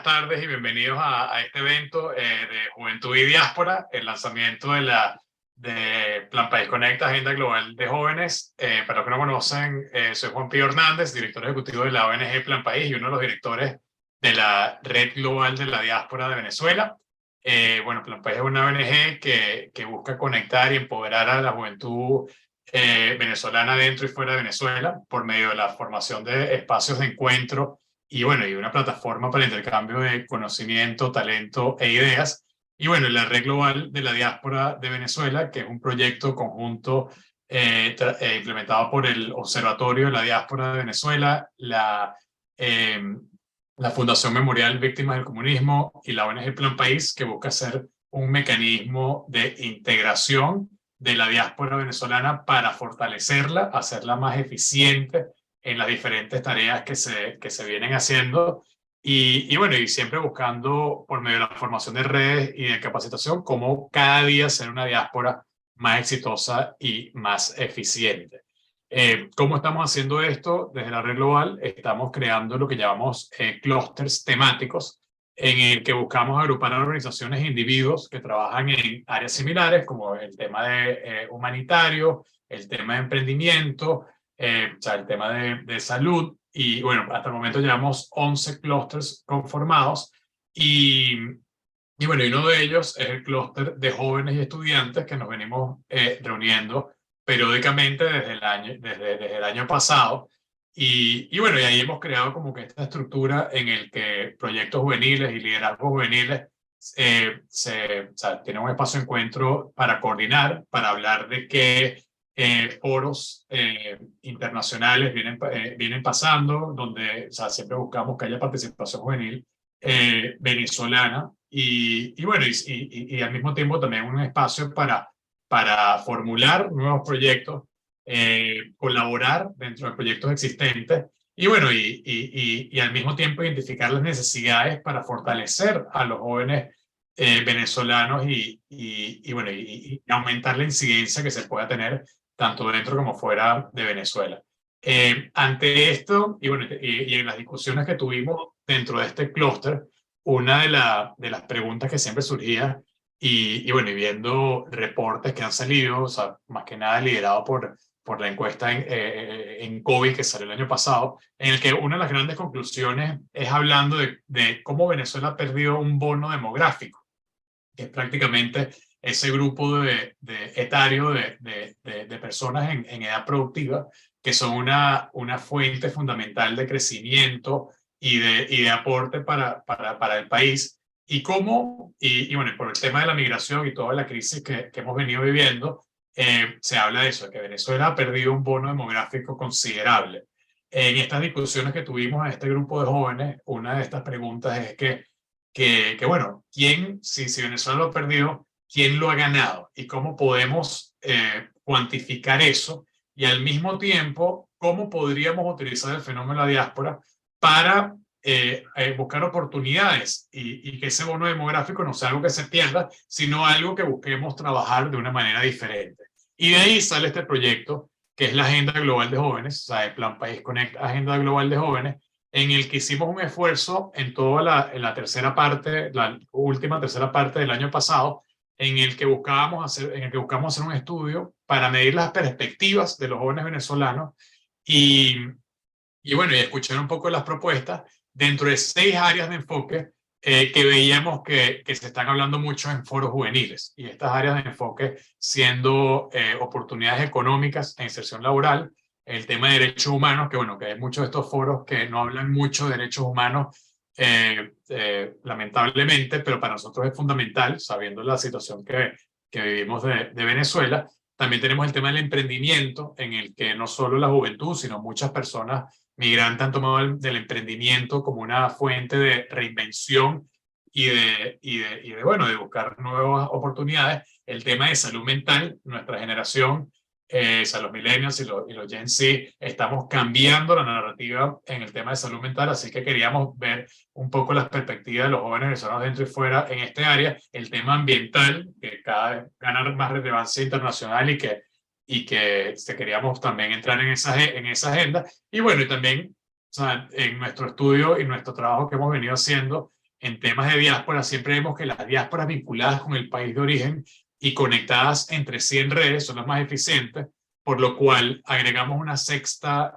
buenas tardes y bienvenidos a este evento de Juventud y Diáspora, el lanzamiento de Plan País Conecta, Agenda Global de Jóvenes. Para los que no conocen, soy Juan Pío Hernández, director ejecutivo de la ONG Plan País y uno de los directores de la Red Global de la Diáspora de Venezuela. Plan País es una ONG que busca conectar y empoderar a la juventud venezolana dentro y fuera de Venezuela por medio de la formación de espacios de encuentro y una plataforma para el intercambio de conocimiento, talento e ideas. La Red Global de la Diáspora de Venezuela, que es un proyecto conjunto implementado por el Observatorio de la Diáspora de Venezuela, la Fundación Memorial Víctimas del Comunismo y la ONG Plan País, que busca ser un mecanismo de integración de la diáspora venezolana para fortalecerla, hacerla más eficiente en las diferentes tareas que se vienen haciendo y siempre buscando por medio de la formación de redes y de capacitación cómo cada día ser una diáspora más exitosa y más eficiente. ¿Cómo estamos haciendo esto? Desde la Red Global estamos creando lo que llamamos clústeres temáticos en el que buscamos agrupar a organizaciones e individuos que trabajan en áreas similares como el tema de humanitario, el tema de emprendimiento, el tema de salud, y hasta el momento llevamos 11 clústeres conformados y uno de ellos es el clúster de jóvenes y estudiantes que nos venimos reuniendo periódicamente desde el año pasado y ahí hemos creado como que esta estructura en el que proyectos juveniles y liderazgos juveniles tienen un espacio de encuentro para coordinar, para hablar de qué foros internacionales vienen pasando, donde siempre buscamos que haya participación juvenil venezolana y al mismo tiempo también un espacio para formular nuevos proyectos, colaborar dentro de proyectos existentes y al mismo tiempo identificar las necesidades para fortalecer a los jóvenes venezolanos y aumentar la incidencia que se pueda tener tanto dentro como fuera de Venezuela. Ante esto, y en las discusiones que tuvimos dentro de este clúster, una de las preguntas que siempre surgía, y viendo reportes que han salido, más que nada liderado por la encuesta en COVID que salió el año pasado, en el que una de las grandes conclusiones es hablando de cómo Venezuela ha perdido un bono demográfico, que es prácticamente ese grupo etario de personas en edad productiva que son una fuente fundamental de crecimiento y de aporte para el país. Y cómo, por el tema de la migración y toda la crisis que hemos venido viviendo, se habla de eso, de que Venezuela ha perdido un bono demográfico considerable. En estas discusiones que tuvimos en este grupo de jóvenes, una de estas preguntas es si Venezuela lo ha perdido, ¿quién lo ha ganado? ¿Y cómo podemos cuantificar eso? Y al mismo tiempo, ¿cómo podríamos utilizar el fenómeno de la diáspora para buscar oportunidades y que ese bono demográfico no sea algo que se pierda, sino algo que busquemos trabajar de una manera diferente? Y de ahí sale este proyecto, que es la Agenda Global de Jóvenes, el Plan País Conecta Agenda Global de Jóvenes, en el que hicimos un esfuerzo en toda la tercera parte, la última tercera parte del año pasado, en el que buscamos hacer un estudio para medir las perspectivas de los jóvenes venezolanos y escuchar un poco las propuestas dentro de 6 áreas de enfoque que veíamos que se están hablando mucho en foros juveniles. Y estas áreas de enfoque siendo oportunidades económicas e inserción laboral, el tema de derechos humanos, que hay muchos de estos foros que no hablan mucho de derechos humanos, lamentablemente, pero para nosotros es fundamental, sabiendo la situación que vivimos de Venezuela. También tenemos el tema del emprendimiento, en el que no solo la juventud, sino muchas personas migrantes han tomado del emprendimiento como una fuente de reinvención de buscar nuevas oportunidades. El tema de salud mental, nuestra generación, los millennials y los Gen Z, estamos cambiando la narrativa en el tema de salud mental, así que queríamos ver un poco las perspectivas de los jóvenes venezolanos dentro y fuera en este área, el tema ambiental, que cada vez gana más relevancia internacional y que queríamos también entrar en esa agenda. Y también en nuestro estudio y nuestro trabajo que hemos venido haciendo en temas de diáspora, siempre vemos que las diásporas vinculadas con el país de origen y conectadas entre sí en redes son las más eficientes, por lo cual agregamos una sexta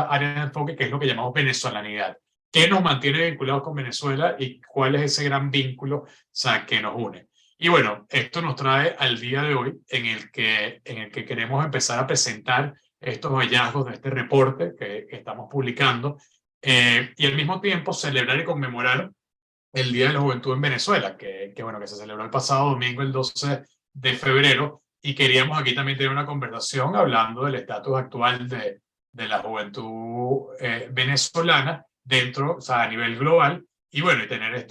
área de enfoque, que es lo que llamamos venezolanidad. ¿Qué nos mantiene vinculados con Venezuela y cuál es ese gran vínculo, o sea, que nos une? Y bueno, esto nos trae al día de hoy en el que queremos empezar a presentar estos hallazgos de este reporte que estamos publicando, y al mismo tiempo celebrar y conmemorar el Día de la Juventud en Venezuela, bueno, que se celebró el pasado domingo, el 12 de febrero, y queríamos aquí también tener una conversación hablando del estatus actual de la juventud venezolana dentro, o sea, a nivel global, y bueno, y tener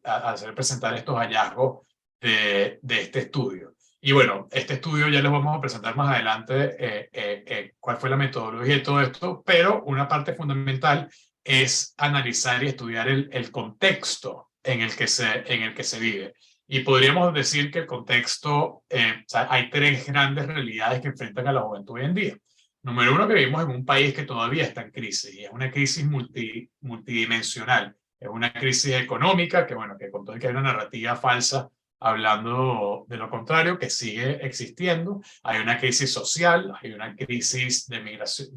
hacer presentar estos hallazgos de este estudio. Y bueno, este estudio ya les vamos a presentar más adelante cuál fue la metodología y todo esto, pero una parte fundamental es analizar y estudiar el contexto en el que se vive. Y podríamos decir que el contexto, o sea, hay tres grandes realidades que enfrentan a la juventud hoy en día. Número uno, que vivimos en un país que todavía está en crisis, y es una crisis multidimensional. Es una crisis económica, que bueno, que con todo que hay una narrativa falsa hablando de lo contrario, que sigue existiendo. Hay una crisis social, hay una crisis de migración,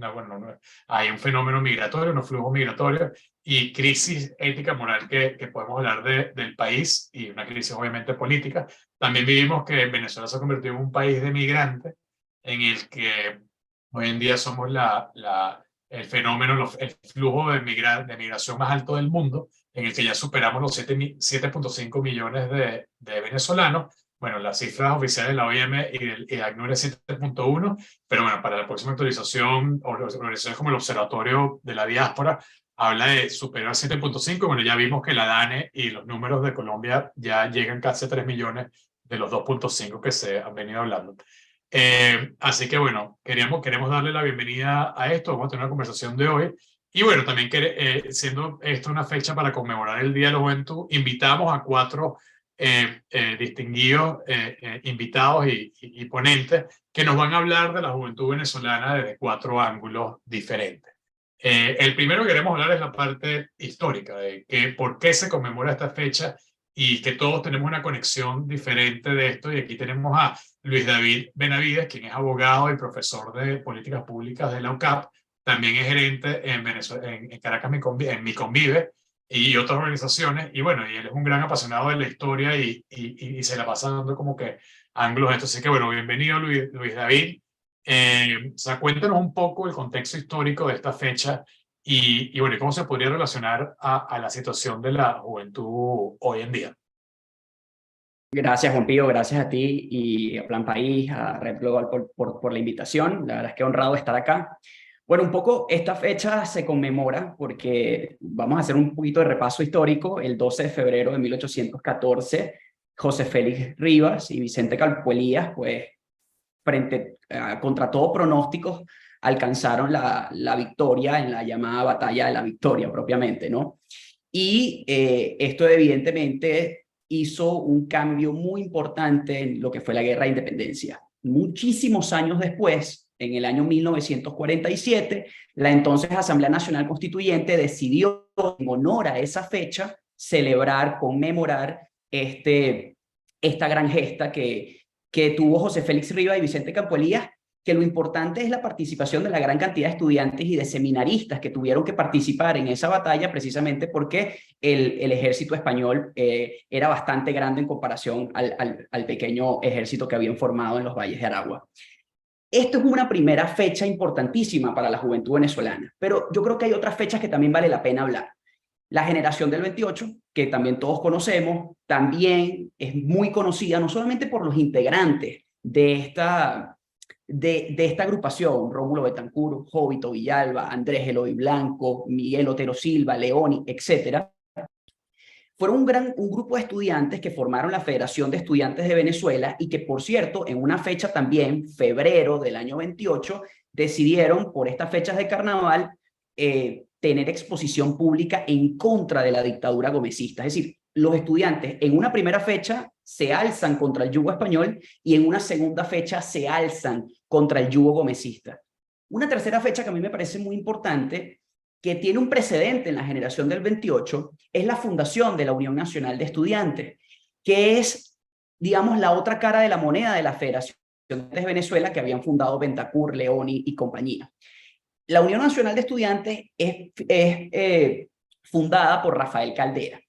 hay un fenómeno migratorio, unos flujos migratorios, y crisis ética moral que podemos hablar del país, y una crisis obviamente política. También vivimos que Venezuela se ha convertido en un país de migrantes, en el que hoy en día somos el fenómeno, el flujo de migración más alto del mundo, en el que ya superamos los 7.5 millones de venezolanos. Bueno, las cifras oficiales de la OIM y de ACNUR es 7.1, pero bueno, para la próxima actualización, organizaciones como el Observatorio de la Diáspora habla de superar 7.5. Bueno, ya vimos que la DANE y los números de Colombia ya llegan casi a 3 millones de los 2.5 que se han venido hablando. Así que bueno, queremos darle la bienvenida a esto. Vamos a tener una conversación de hoy. Y bueno, también siendo esto una fecha para conmemorar el Día de la Juventud, invitamos a 4 distinguidos invitados y ponentes que nos van a hablar de la juventud venezolana desde 4 ángulos diferentes. El primero que queremos hablar es la parte histórica, de por qué se conmemora esta fecha, y que todos tenemos una conexión diferente de esto. Y aquí tenemos a Luis David Benavides, quien es abogado y profesor de políticas públicas de la UCAP. También es gerente en Caracas en Miconvive y otras organizaciones. Y bueno, y él es un gran apasionado de la historia y se la pasa dando como que ángulos de esto. Así que bueno, bienvenido Luis David. O sea, cuéntanos un poco el contexto histórico de esta fecha y bueno, cómo se podría relacionar a la situación de la juventud hoy en día. Gracias, Juan Pío, gracias a ti y a Plan País, a Red Global por la invitación. La verdad es que honrado estar acá. Bueno, un poco esta fecha se conmemora porque vamos a hacer un poquito de repaso histórico. El 12 de febrero de 1814, José Félix Rivas y Vicente Calpuelías, pues, contra todo pronóstico, alcanzaron la victoria en la llamada Batalla de la Victoria propiamente, ¿no? Y esto evidentemente hizo un cambio muy importante en lo que fue la Guerra de Independencia. Muchísimos años después, en el año 1947, la entonces Asamblea Nacional Constituyente decidió, en honor a esa fecha, celebrar, conmemorar esta gran gesta que tuvo José Félix Rivas y Vicente Campoelías, que lo importante es la participación de la gran cantidad de estudiantes y de seminaristas que tuvieron que participar en esa batalla, precisamente porque el ejército español era bastante grande en comparación al pequeño ejército que habían formado en los valles de Aragua. Esto es una primera fecha importantísima para la juventud venezolana, pero yo creo que hay otras fechas que también vale la pena hablar. La generación del 28, que también todos conocemos, también es muy conocida, no solamente por los integrantes de esta agrupación: Rómulo Betancourt, Jovito Villalba, Andrés Eloy Blanco, Miguel Otero Silva, Leoni, etc. Fueron un grupo de estudiantes que formaron la Federación de Estudiantes de Venezuela y que, por cierto, en una fecha también, febrero del año 28, decidieron, por estas fechas de carnaval, tener exposición pública en contra de la dictadura gomecista. Es decir, los estudiantes en una primera fecha se alzan contra el yugo español y en una segunda fecha se alzan contra el yugo gomecista. Una tercera fecha que a mí me parece muy importante que tiene un precedente en la generación del 28 es la fundación de la Unión Nacional de Estudiantes, que es, digamos, la otra cara de la moneda de la Federación de Venezuela que habían fundado Bentancur, Leoni y compañía. La Unión Nacional de Estudiantes es fundada por Rafael Caldera.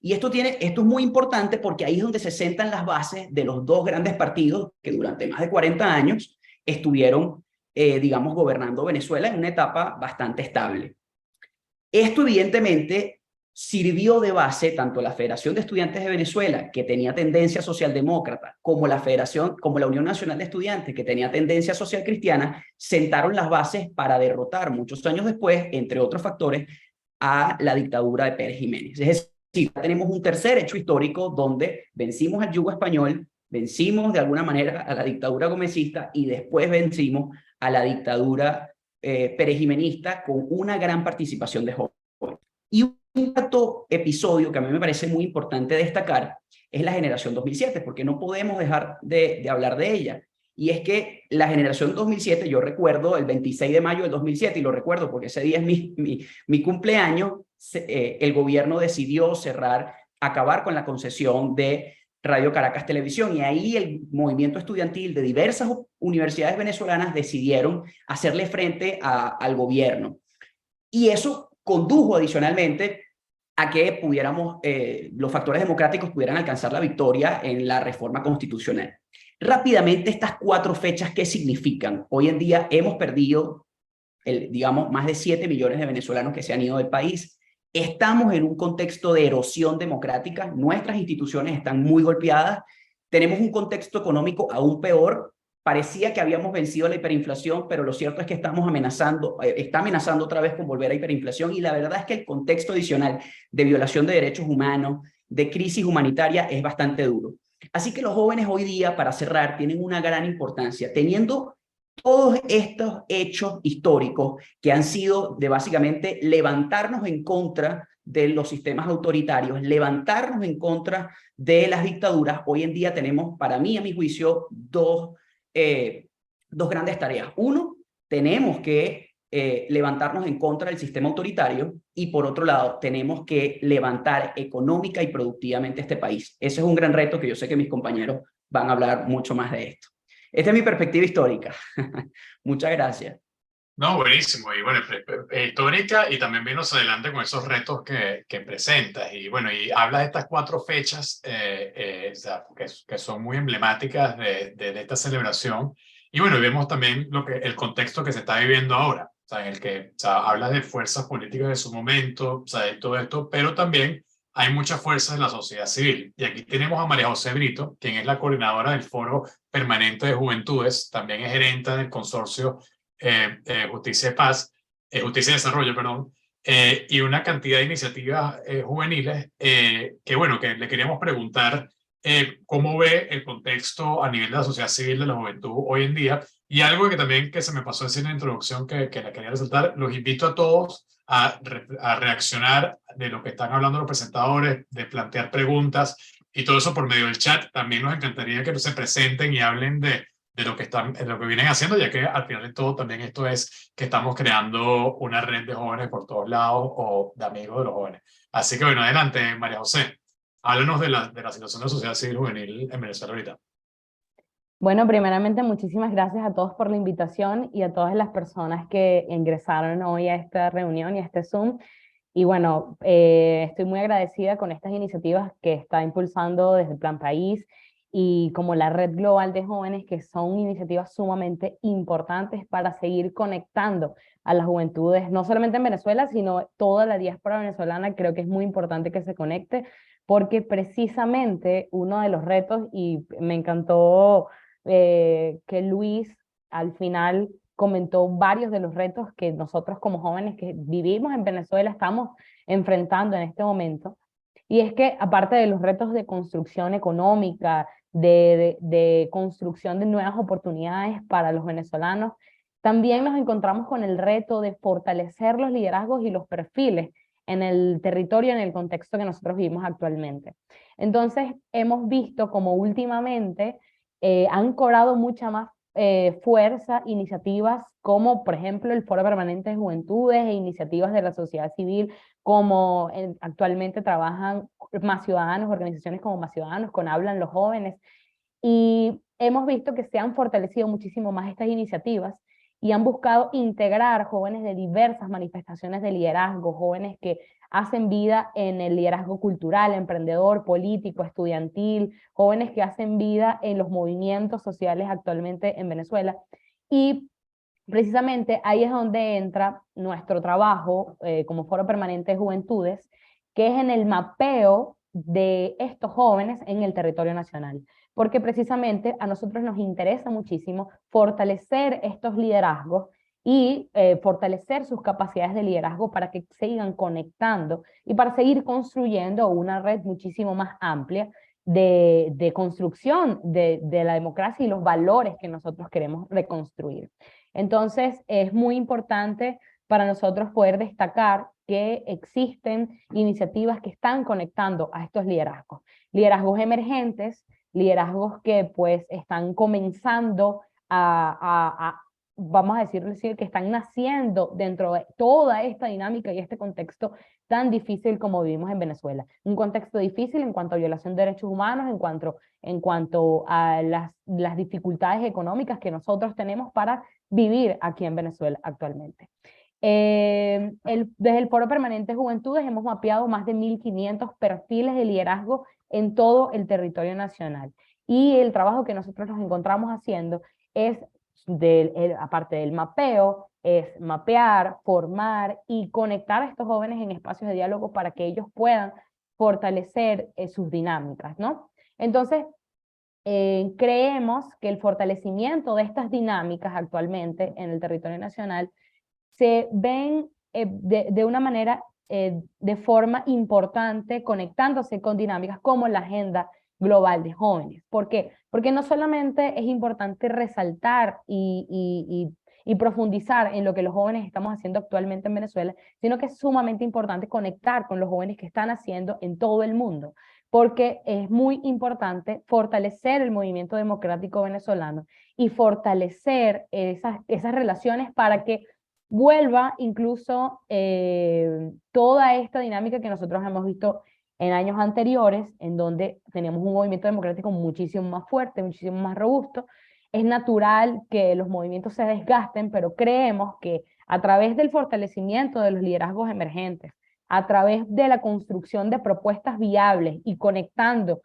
Y esto es muy importante porque ahí es donde se sentan las bases de los dos grandes partidos que durante más de 40 años estuvieron, digamos, gobernando Venezuela en una etapa bastante estable. Esto evidentemente sirvió de base tanto la Federación de Estudiantes de Venezuela, que tenía tendencia socialdemócrata, como la Unión Nacional de Estudiantes, que tenía tendencia social cristiana, sentaron las bases para derrotar muchos años después, entre otros factores, a la dictadura de Pérez Jiménez. Es decir, tenemos un tercer hecho histórico donde vencimos al yugo español, vencimos de alguna manera a la dictadura gomecista y después vencimos a la dictadura perejimenista con una gran participación de jóvenes. Y un cuarto episodio que a mí me parece muy importante destacar es la generación 2007, porque no podemos dejar de hablar de ella. Y es que la generación 2007, yo recuerdo el 26 de mayo del 2007, y lo recuerdo porque ese día es mi cumpleaños, el gobierno decidió acabar con la concesión de Radio Caracas Televisión, y ahí el movimiento estudiantil de diversas universidades venezolanas decidieron hacerle frente al gobierno. Y eso condujo adicionalmente a que los factores democráticos pudieran alcanzar la victoria en la reforma constitucional. Rápidamente, estas 4 fechas, ¿qué significan? Hoy en día hemos perdido, digamos, más de 7 millones de venezolanos que se han ido del país. Estamos en un contexto de erosión democrática, nuestras instituciones están muy golpeadas, tenemos un contexto económico aún peor. Parecía que habíamos vencido la hiperinflación, pero lo cierto es que está amenazando otra vez con volver a hiperinflación, y la verdad es que el contexto adicional de violación de derechos humanos, de crisis humanitaria, es bastante duro. Así que los jóvenes hoy día, para cerrar, tienen una gran importancia, teniendo todos estos hechos históricos que han sido de básicamente levantarnos en contra de los sistemas autoritarios, levantarnos en contra de las dictaduras. Hoy en día tenemos, para mí, a mi juicio, dos grandes tareas. Uno, tenemos que levantarnos en contra del sistema autoritario, y por otro lado, tenemos que levantar económica y productivamente este país. Ese es un gran reto que yo sé que mis compañeros van a hablar mucho más de esto. Esta es mi perspectiva histórica. Muchas gracias. No, buenísimo. Y bueno, histórica, y también vienes adelante con esos retos que presentas. Y bueno, y hablas de estas 4 fechas o sea, que son muy emblemáticas de esta celebración. Y bueno, vemos también el contexto que se está viviendo ahora, o sea, en el que, o sea, hablas de fuerzas políticas de su momento, o sea, de todo esto, pero también hay muchas fuerzas en la sociedad civil. Y aquí tenemos a María José Brito, quien es la coordinadora del Foro Permanente de Juventudes, también es gerente del consorcio Justicia y Paz, Justicia y Desarrollo, perdón, y una cantidad de iniciativas juveniles que, bueno, que le queríamos preguntar cómo ve el contexto a nivel de la sociedad civil de la juventud hoy en día. Y algo que también que se me pasó a decir en la introducción que la quería resaltar, los invito a todos a reaccionar de lo que están hablando los presentadores, de plantear preguntas y todo eso por medio del chat. También nos encantaría que se presenten y hablen de lo que vienen haciendo, ya que al final de todo también esto es que estamos creando una red de jóvenes por todos lados o de amigos de los jóvenes. Así que bueno, adelante, María José. Háblanos de la situación de la sociedad civil juvenil en Venezuela ahorita. Bueno, primeramente, muchísimas gracias a todos por la invitación y a todas las personas que ingresaron hoy a esta reunión y a este Zoom. Y bueno, estoy muy agradecida con estas iniciativas que está impulsando desde Plan País y como la Red Global de Jóvenes, que son iniciativas sumamente importantes para seguir conectando a las juventudes, no solamente en Venezuela, sino toda la diáspora venezolana. Creo que es muy importante que se conecte, porque precisamente uno de los retos, y me encantó que Luis al final comentó varios de los retos que nosotros como jóvenes que vivimos en Venezuela estamos enfrentando en este momento. Y es que aparte de los retos de construcción económica, de construcción de nuevas oportunidades para los venezolanos, también nos encontramos con el reto de fortalecer los liderazgos y los perfiles en el territorio, en el contexto que nosotros vivimos actualmente. Entonces, hemos visto como últimamente han cobrado mucha más fuerza iniciativas como, por ejemplo, el Foro Permanente de Juventudes e iniciativas de la sociedad civil, como actualmente trabajan Más Ciudadanos, organizaciones como Más Ciudadanos, con Hablan los Jóvenes, y hemos visto que se han fortalecido muchísimo más estas iniciativas y han buscado integrar jóvenes de diversas manifestaciones de liderazgo, jóvenes que hacen vida en el liderazgo cultural, emprendedor, político, estudiantil, jóvenes que hacen vida en los movimientos sociales actualmente en Venezuela. Y precisamente ahí es donde entra nuestro trabajo como Foro Permanente de Juventudes, que es en el mapeo de estos jóvenes en el territorio nacional. Porque precisamente a nosotros nos interesa muchísimo fortalecer estos liderazgos y fortalecer sus capacidades de liderazgo para que sigan conectando y para seguir construyendo una red muchísimo más amplia de construcción de la democracia y los valores que nosotros queremos reconstruir. Entonces, es muy importante para nosotros poder destacar que existen iniciativas que están conectando a estos liderazgos. Liderazgos emergentes, liderazgos que pues están comenzando vamos a decir que están naciendo dentro de toda esta dinámica y este contexto tan difícil como vivimos en Venezuela. Un contexto difícil en cuanto a violación de derechos humanos, en cuanto a las dificultades económicas que nosotros tenemos para vivir aquí en Venezuela actualmente. Desde el Foro Permanente de Juventudes hemos mapeado más de 1.500 perfiles de liderazgo en todo el territorio nacional. Y el trabajo que nosotros nos encontramos haciendo es, aparte del mapeo, es mapear, formar y conectar a estos jóvenes en espacios de diálogo para que ellos puedan fortalecer sus dinámicas, ¿no? Entonces, creemos que el fortalecimiento de estas dinámicas actualmente en el territorio nacional se ven de una manera, de forma importante, conectándose con dinámicas como la Agenda Global de Jóvenes. ¿Por qué? Porque no solamente es importante resaltar y profundizar en lo que los jóvenes estamos haciendo actualmente en Venezuela, sino que es sumamente importante conectar con los jóvenes que están haciendo en todo el mundo, porque es muy importante fortalecer el movimiento democrático venezolano y fortalecer esas relaciones para que vuelva incluso toda esta dinámica que nosotros hemos visto en años anteriores, en donde teníamos un movimiento democrático muchísimo más fuerte, muchísimo más robusto. Es natural que los movimientos se desgasten, pero creemos que a través del fortalecimiento de los liderazgos emergentes, a través de la construcción de propuestas viables y conectando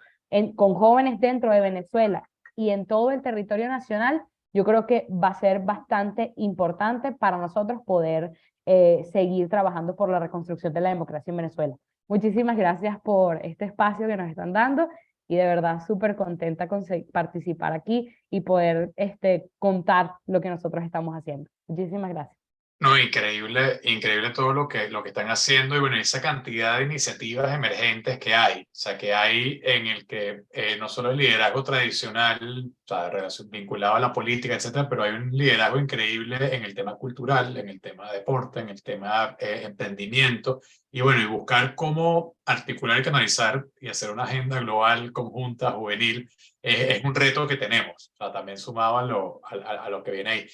con jóvenes dentro de Venezuela y en todo el territorio nacional, yo creo que va a ser bastante importante para nosotros poder seguir trabajando por la reconstrucción de la democracia en Venezuela. Muchísimas gracias por este espacio que nos están dando y de verdad súper contenta con participar aquí y poder contar lo que nosotros estamos haciendo. Muchísimas gracias. No, increíble, increíble todo lo que están haciendo y bueno, esa cantidad de iniciativas emergentes que hay, o sea, que hay en el que no solo el liderazgo tradicional, o sea, vinculado a la política, etcétera, pero hay un liderazgo increíble en el tema cultural, en el tema deporte, en el tema emprendimiento y bueno, y buscar cómo articular y canalizar y hacer una agenda global conjunta, juvenil, es un reto que tenemos, o sea, también sumado a lo que viene ahí.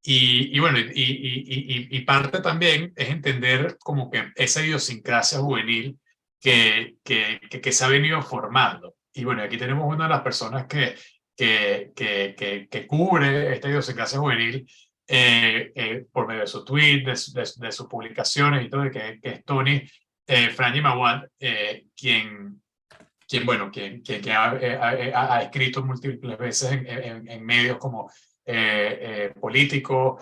Y bueno, y parte también es entender como que esa idiosincrasia juvenil que se ha venido formando. Y bueno, aquí tenemos una de las personas que cubre esta idiosincrasia juvenil por medio de su tweet, de sus publicaciones y todo, que es Tony Franji Mawad, quien ha escrito múltiples veces en medios como político,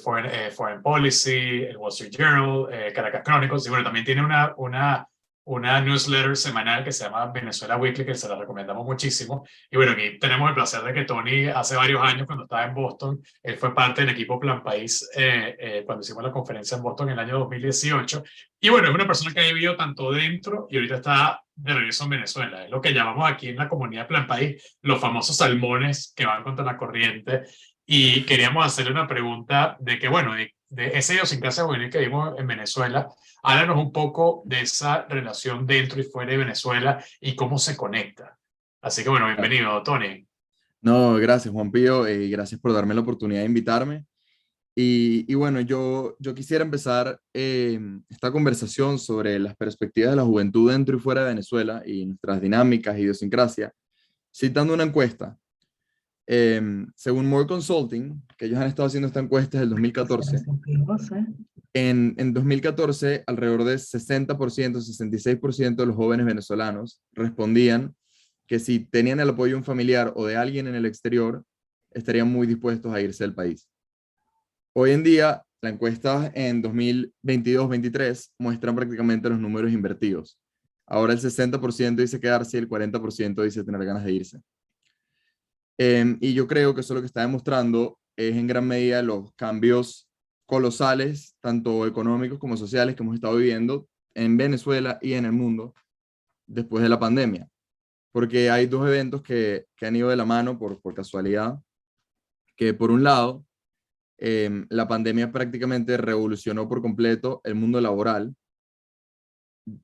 Foreign Policy, el Wall Street Journal, Caracas Chronicles, y bueno, también tiene una newsletter semanal que se llama Venezuela Weekly, que se la recomendamos muchísimo. Y bueno, aquí tenemos el placer de que Tony, hace varios años, cuando estaba en Boston, él fue parte del equipo Plan País cuando hicimos la conferencia en Boston en el año 2018. Y bueno, es una persona que ha vivido tanto dentro y ahorita está de regreso en Venezuela. Es lo que llamamos aquí en la comunidad Plan País los famosos salmones que van contra la corriente. Y queríamos hacerle una pregunta de que, bueno, de esa idiosincrasia juvenil que vimos en Venezuela, háblanos un poco de esa relación dentro y fuera de Venezuela y cómo se conecta. Así que bueno, bienvenido, Tony. No, gracias Juan Pío, y gracias por darme la oportunidad de invitarme. Y bueno, yo quisiera empezar esta conversación sobre las perspectivas de la juventud dentro y fuera de Venezuela y nuestras dinámicas e idiosincrasia, citando una encuesta. Según More Consulting, que ellos han estado haciendo esta encuesta desde el 2014, en 2014 alrededor de 60%, 66% de los jóvenes venezolanos respondían que si tenían el apoyo de un familiar o de alguien en el exterior, estarían muy dispuestos a irse del país. Hoy en día, la encuesta en 2022-23 muestran prácticamente los números invertidos. Ahora el 60% dice quedarse y el 40% dice tener ganas de irse. Y yo creo que eso lo que está demostrando es en gran medida los cambios colosales, tanto económicos como sociales, que hemos estado viviendo en Venezuela y en el mundo después de la pandemia. Porque hay dos eventos que han ido de la mano por casualidad, que por un lado, la pandemia prácticamente revolucionó por completo el mundo laboral,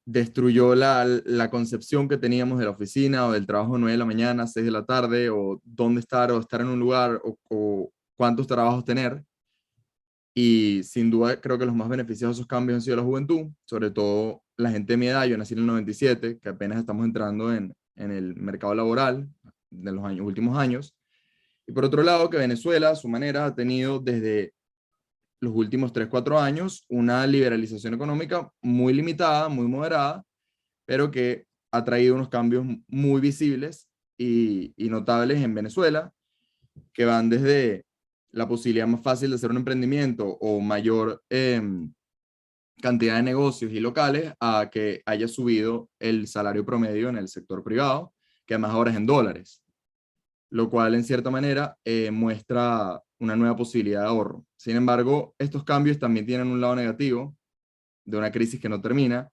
destruyó la concepción que teníamos de la oficina o del trabajo 9 de la mañana, 6 de la tarde, o dónde estar, o estar en un lugar, o cuántos trabajos tener. Y sin duda creo que los más beneficiados de esos cambios han sido la juventud, sobre todo la gente de mi edad. Yo nací en el 97, que apenas estamos entrando en el mercado laboral de los últimos años. Y por otro lado, que Venezuela, a su manera, ha tenido desde los últimos 3 4 años una liberalización económica muy limitada, muy moderada, pero que ha traído unos cambios muy visibles y notables en Venezuela, que van desde la posibilidad más fácil de hacer un emprendimiento o mayor cantidad de negocios y locales a que haya subido el salario promedio en el sector privado, que además ahora es en dólares, lo cual en cierta manera muestra una nueva posibilidad de ahorro. Sin embargo, estos cambios también tienen un lado negativo de una crisis que no termina,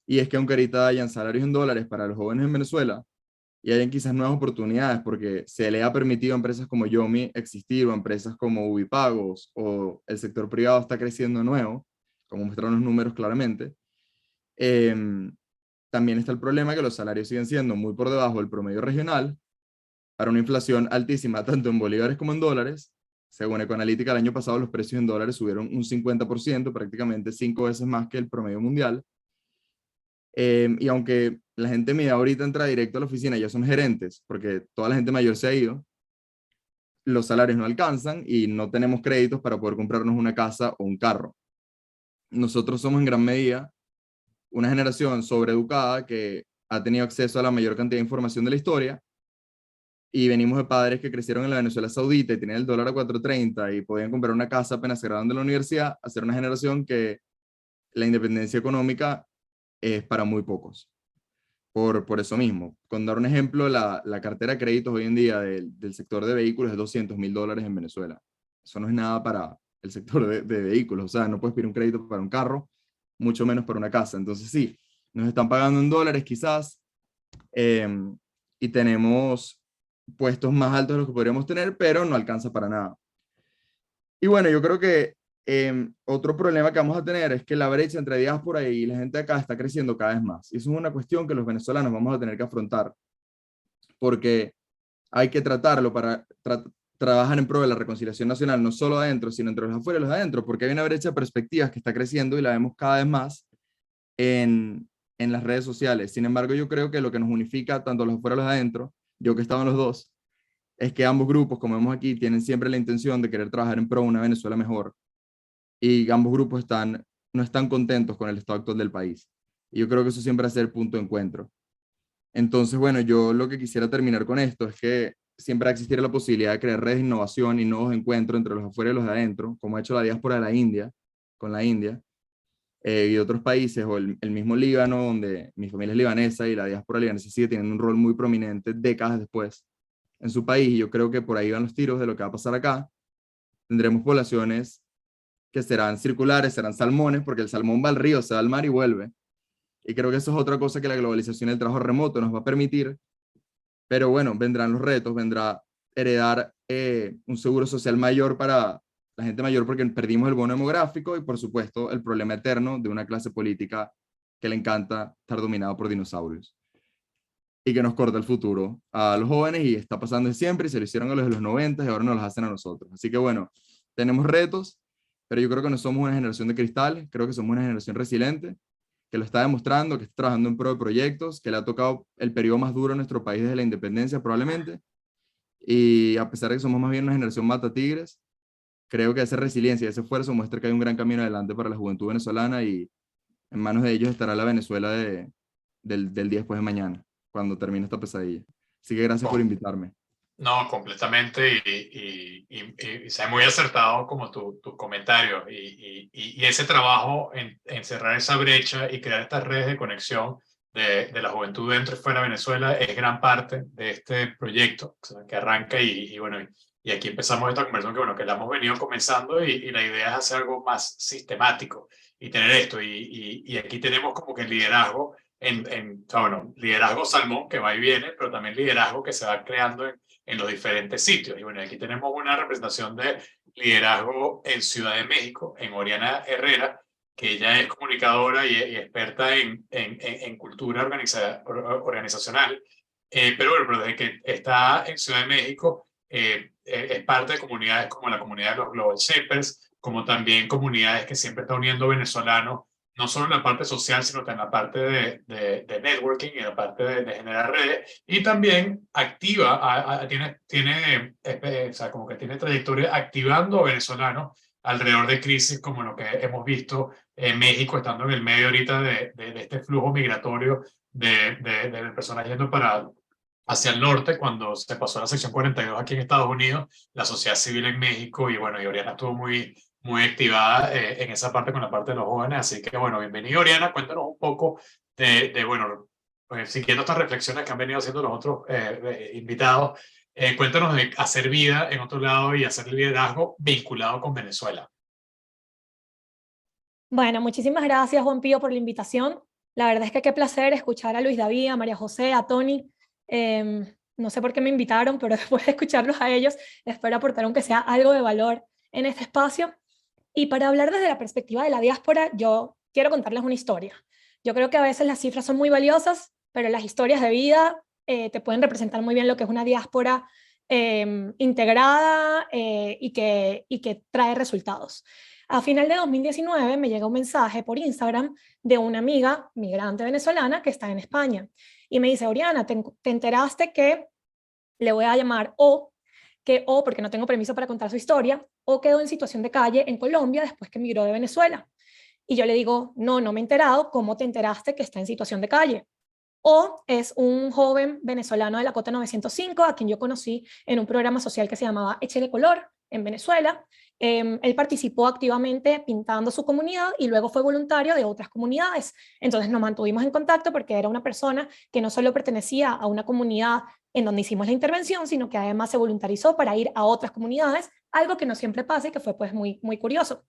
y es que aunque ahorita hayan salarios en dólares para los jóvenes en Venezuela y hayan quizás nuevas oportunidades porque se le ha permitido a empresas como Yomi existir, o a empresas como Ubipagos, o el sector privado está creciendo de nuevo, como muestran los números claramente, también está el problema que los salarios siguen siendo muy por debajo del promedio regional para una inflación altísima tanto en bolívares como en dólares. Según Ecoanalítica, el año pasado los precios en dólares subieron un 50%, prácticamente 5 veces más que el promedio mundial. Y aunque la gente mía ahorita entra directo a la oficina, ya son gerentes, porque toda la gente mayor se ha ido, los salarios no alcanzan y no tenemos créditos para poder comprarnos una casa o un carro. Nosotros somos en gran medida una generación sobreeducada que ha tenido acceso a la mayor cantidad de información de la historia, y venimos de padres que crecieron en la Venezuela Saudita y tenían el dólar a 4.30 y podían comprar una casa apenas se graduaron de la universidad, a ser una generación que la independencia económica es para muy pocos. Por eso mismo, con dar un ejemplo, la cartera de créditos hoy en día del sector de vehículos es $200.000 en Venezuela. Eso no es nada para el sector de vehículos, o sea, no puedes pedir un crédito para un carro, mucho menos para una casa. Entonces sí, nos están pagando en dólares quizás, y tenemos puestos más altos de los que podríamos tener, pero no alcanza para nada. Y bueno, yo creo que otro problema que vamos a tener es que la brecha entre diáspora y la gente de acá está creciendo cada vez más. Y eso es una cuestión que los venezolanos vamos a tener que afrontar, porque hay que tratarlo para trabajar en pro de la reconciliación nacional, no solo adentro, sino entre los afuera y los adentro, porque hay una brecha de perspectivas que está creciendo y la vemos cada vez más en las redes sociales. Sin embargo, yo creo que lo que nos unifica tanto a los afuera y los adentro, yo que estaba en los dos, es que ambos grupos, como vemos aquí, tienen siempre la intención de querer trabajar en pro de una Venezuela mejor, y ambos grupos no están contentos con el estado actual del país. Y yo creo que eso siempre va a ser el punto de encuentro. Entonces, bueno, yo lo que quisiera terminar con esto es que siempre va a existir la posibilidad de crear redes de innovación y nuevos encuentros entre los afuera y los de adentro, como ha hecho la diáspora de la India, con la India, y otros países, o el mismo Líbano, donde mi familia es libanesa y la diáspora libanesa sigue teniendo un rol muy prominente décadas después en su país. Y yo creo que por ahí van los tiros de lo que va a pasar acá. Tendremos poblaciones que serán circulares, serán salmones, porque el salmón va al río, se va al mar y vuelve. Y creo que eso es otra cosa que la globalización y el trabajo remoto nos va a permitir. Pero bueno, vendrán los retos, vendrá heredar un seguro social mayor para la gente mayor, porque perdimos el bono demográfico, y por supuesto el problema eterno de una clase política que le encanta estar dominado por dinosaurios. y que nos corta el futuro a los jóvenes, y está pasando siempre, y se lo hicieron a los de los 90 y ahora nos los hacen a nosotros. Así que bueno, tenemos retos, pero yo creo que no somos una generación de cristal, creo que somos una generación resiliente, que lo está demostrando, que está trabajando en pro de proyectos, que le ha tocado el periodo más duro en nuestro país desde la independencia probablemente, y a pesar de que somos más bien una generación mata tigres, creo que esa resiliencia y ese esfuerzo muestra que hay un gran camino adelante para la juventud venezolana, y en manos de ellos estará la Venezuela del día después de mañana, cuando termine esta pesadilla. Así que gracias por invitarme. No, completamente, y sea muy acertado como tu comentario, y ese trabajo en cerrar esa brecha y crear estas redes de conexión de la juventud dentro y fuera de Venezuela es gran parte de este proyecto, o sea, que arranca, bueno, y aquí empezamos esta conversación que, bueno, que la hemos venido comenzando, y la idea es hacer algo más sistemático y tener esto, y aquí tenemos como que el liderazgo o sea, bueno, liderazgo salmón que va y viene, pero también liderazgo que se va creando en los diferentes sitios. Y bueno, aquí tenemos una representación de liderazgo en Ciudad de México, en Oriana Herrera, que ella es comunicadora y experta en cultura organizacional. Pero desde que está en Ciudad de México, es parte de comunidades como la comunidad de los Global Shapers, como también comunidades que siempre está uniendo venezolanos, no solo en la parte social, sino que en la parte de networking y en la parte de generar redes, y también activa, o sea, como que tiene trayectoria activando a venezolanos alrededor de crisis como lo que hemos visto en México, estando en el medio ahorita de este flujo migratorio de personas yendo hacia el norte, cuando se pasó la sección 42 aquí en Estados Unidos, la sociedad civil en México, y bueno, y Oriana estuvo muy activada en esa parte con la parte de los jóvenes. Así que bueno, bienvenido Oriana, cuéntanos un poco bueno, pues, siguiendo estas reflexiones que han venido haciendo los otros invitados, cuéntanos de hacer vida en otro lado y hacer liderazgo vinculado con Venezuela. Bueno, muchísimas gracias Juan Pío por la invitación. La verdad es que qué placer escuchar a Luis David, a María José, a Tony. No sé por qué me invitaron, pero después de escucharlos a ellos, espero aportar aunque sea algo de valor en este espacio. Y para hablar desde la perspectiva de la diáspora, yo quiero contarles una historia. Yo creo que a veces las cifras son muy valiosas, pero las historias de vida te pueden representar muy bien lo que es una diáspora integrada y que trae resultados. A final de 2019 me llega un mensaje por Instagram de una amiga migrante venezolana que está en España. Y me dice, Oriana, ¿te enteraste que le voy a llamar O, porque no tengo permiso para contar su historia, O quedó en situación de calle en Colombia después que migró de Venezuela? Y yo le digo, no me he enterado. ¿Cómo te enteraste que está en situación de calle? O es un joven venezolano de la Cota 905, a quien yo conocí en un programa social que se llamaba Échele Color en Venezuela. Él participó activamente pintando su comunidad y luego fue voluntario de otras comunidades. Entonces nos mantuvimos en contacto porque era una persona que no solo pertenecía a una comunidad en donde hicimos la intervención, sino que además se voluntarizó para ir a otras comunidades, algo que no siempre pasa y que fue pues muy curioso.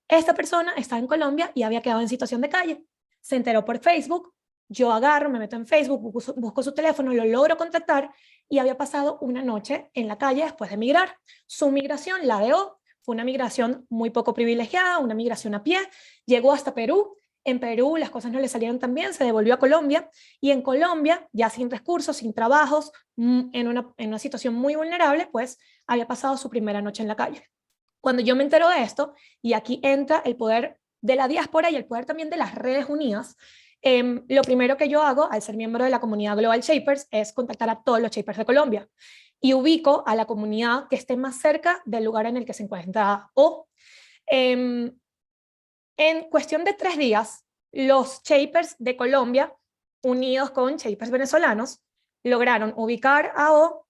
Esta persona está en Colombia y había quedado en situación de calle. Se enteró por Facebook. Yo agarro, me meto en Facebook, busco su teléfono, lo logro contactar, y había pasado una noche en la calle después de migrar. Su migración, la de O, fue una migración muy poco privilegiada, una migración a pie. Llegó hasta Perú. En Perú las cosas no le salieron tan bien, se devolvió a Colombia, y en Colombia, ya sin recursos, sin trabajos, en una situación muy vulnerable, pues había pasado su primera noche en la calle. Cuando yo me entero de esto, y aquí entra el poder de la diáspora y el poder también de las redes unidas, lo primero que yo hago, al ser miembro de la comunidad Global Shapers, es contactar a todos los Shapers de Colombia y ubico a la comunidad que esté más cerca del lugar en el que se encuentra O. En cuestión de 3 días, los Shapers de Colombia, unidos con Shapers venezolanos, lograron ubicar a O,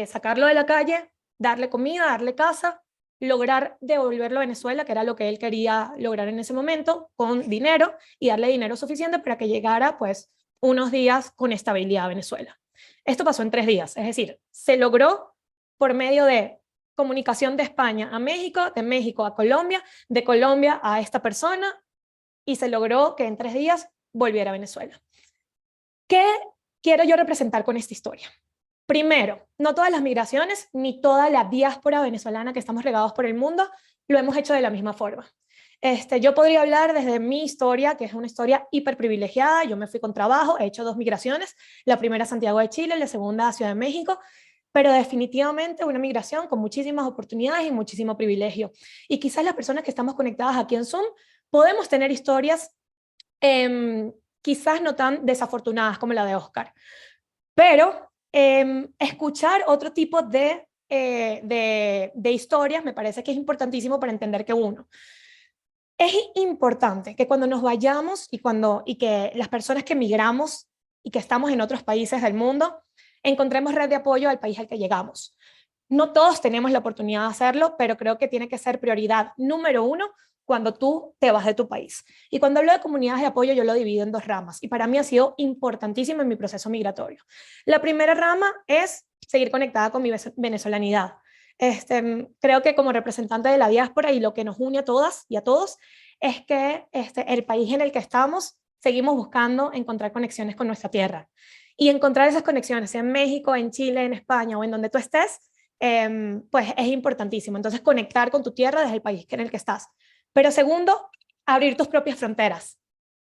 sacarlo de la calle, darle comida, darle casa, lograr devolverlo a Venezuela, que era lo que él quería lograr en ese momento, con dinero, y darle dinero suficiente para que llegara pues unos días con estabilidad a Venezuela. Esto pasó en 3 días, es decir, se logró por medio de comunicación de España a México, de México a Colombia, de Colombia a esta persona, y se logró que en 3 días volviera a Venezuela. ¿Qué quiero yo representar con esta historia? Primero, no todas las migraciones ni toda la diáspora venezolana que estamos regados por el mundo lo hemos hecho de la misma forma. Yo podría hablar desde mi historia, que es una historia hiper privilegiada. Yo me fui con trabajo, he hecho 2 migraciones, la primera a Santiago de Chile, la segunda a Ciudad de México, pero definitivamente una migración con muchísimas oportunidades y muchísimo privilegio. Y quizás las personas que estamos conectadas aquí en Zoom podemos tener historias quizás no tan desafortunadas como la de Oscar, pero escuchar otro tipo de historias me parece que es importantísimo para entender que uno, es importante que cuando nos vayamos y que las personas que migramos y que estamos en otros países del mundo, encontremos red de apoyo al país al que llegamos. No todos tenemos la oportunidad de hacerlo, pero creo que tiene que ser prioridad número 1 cuando tú te vas de tu país. Y cuando hablo de comunidades de apoyo, yo lo divido en 2 ramas, y para mí ha sido importantísimo en mi proceso migratorio. La primera rama es seguir conectada con mi venezolanidad. Creo que como representante de la diáspora, y lo que nos une a todas y a todos es que el país en el que estamos seguimos buscando encontrar conexiones con nuestra tierra, y encontrar esas conexiones en México, en Chile, en España o en donde tú estés, pues es importantísimo. Entonces, conectar con tu tierra desde el país en el que estás. Pero segundo, abrir tus propias fronteras.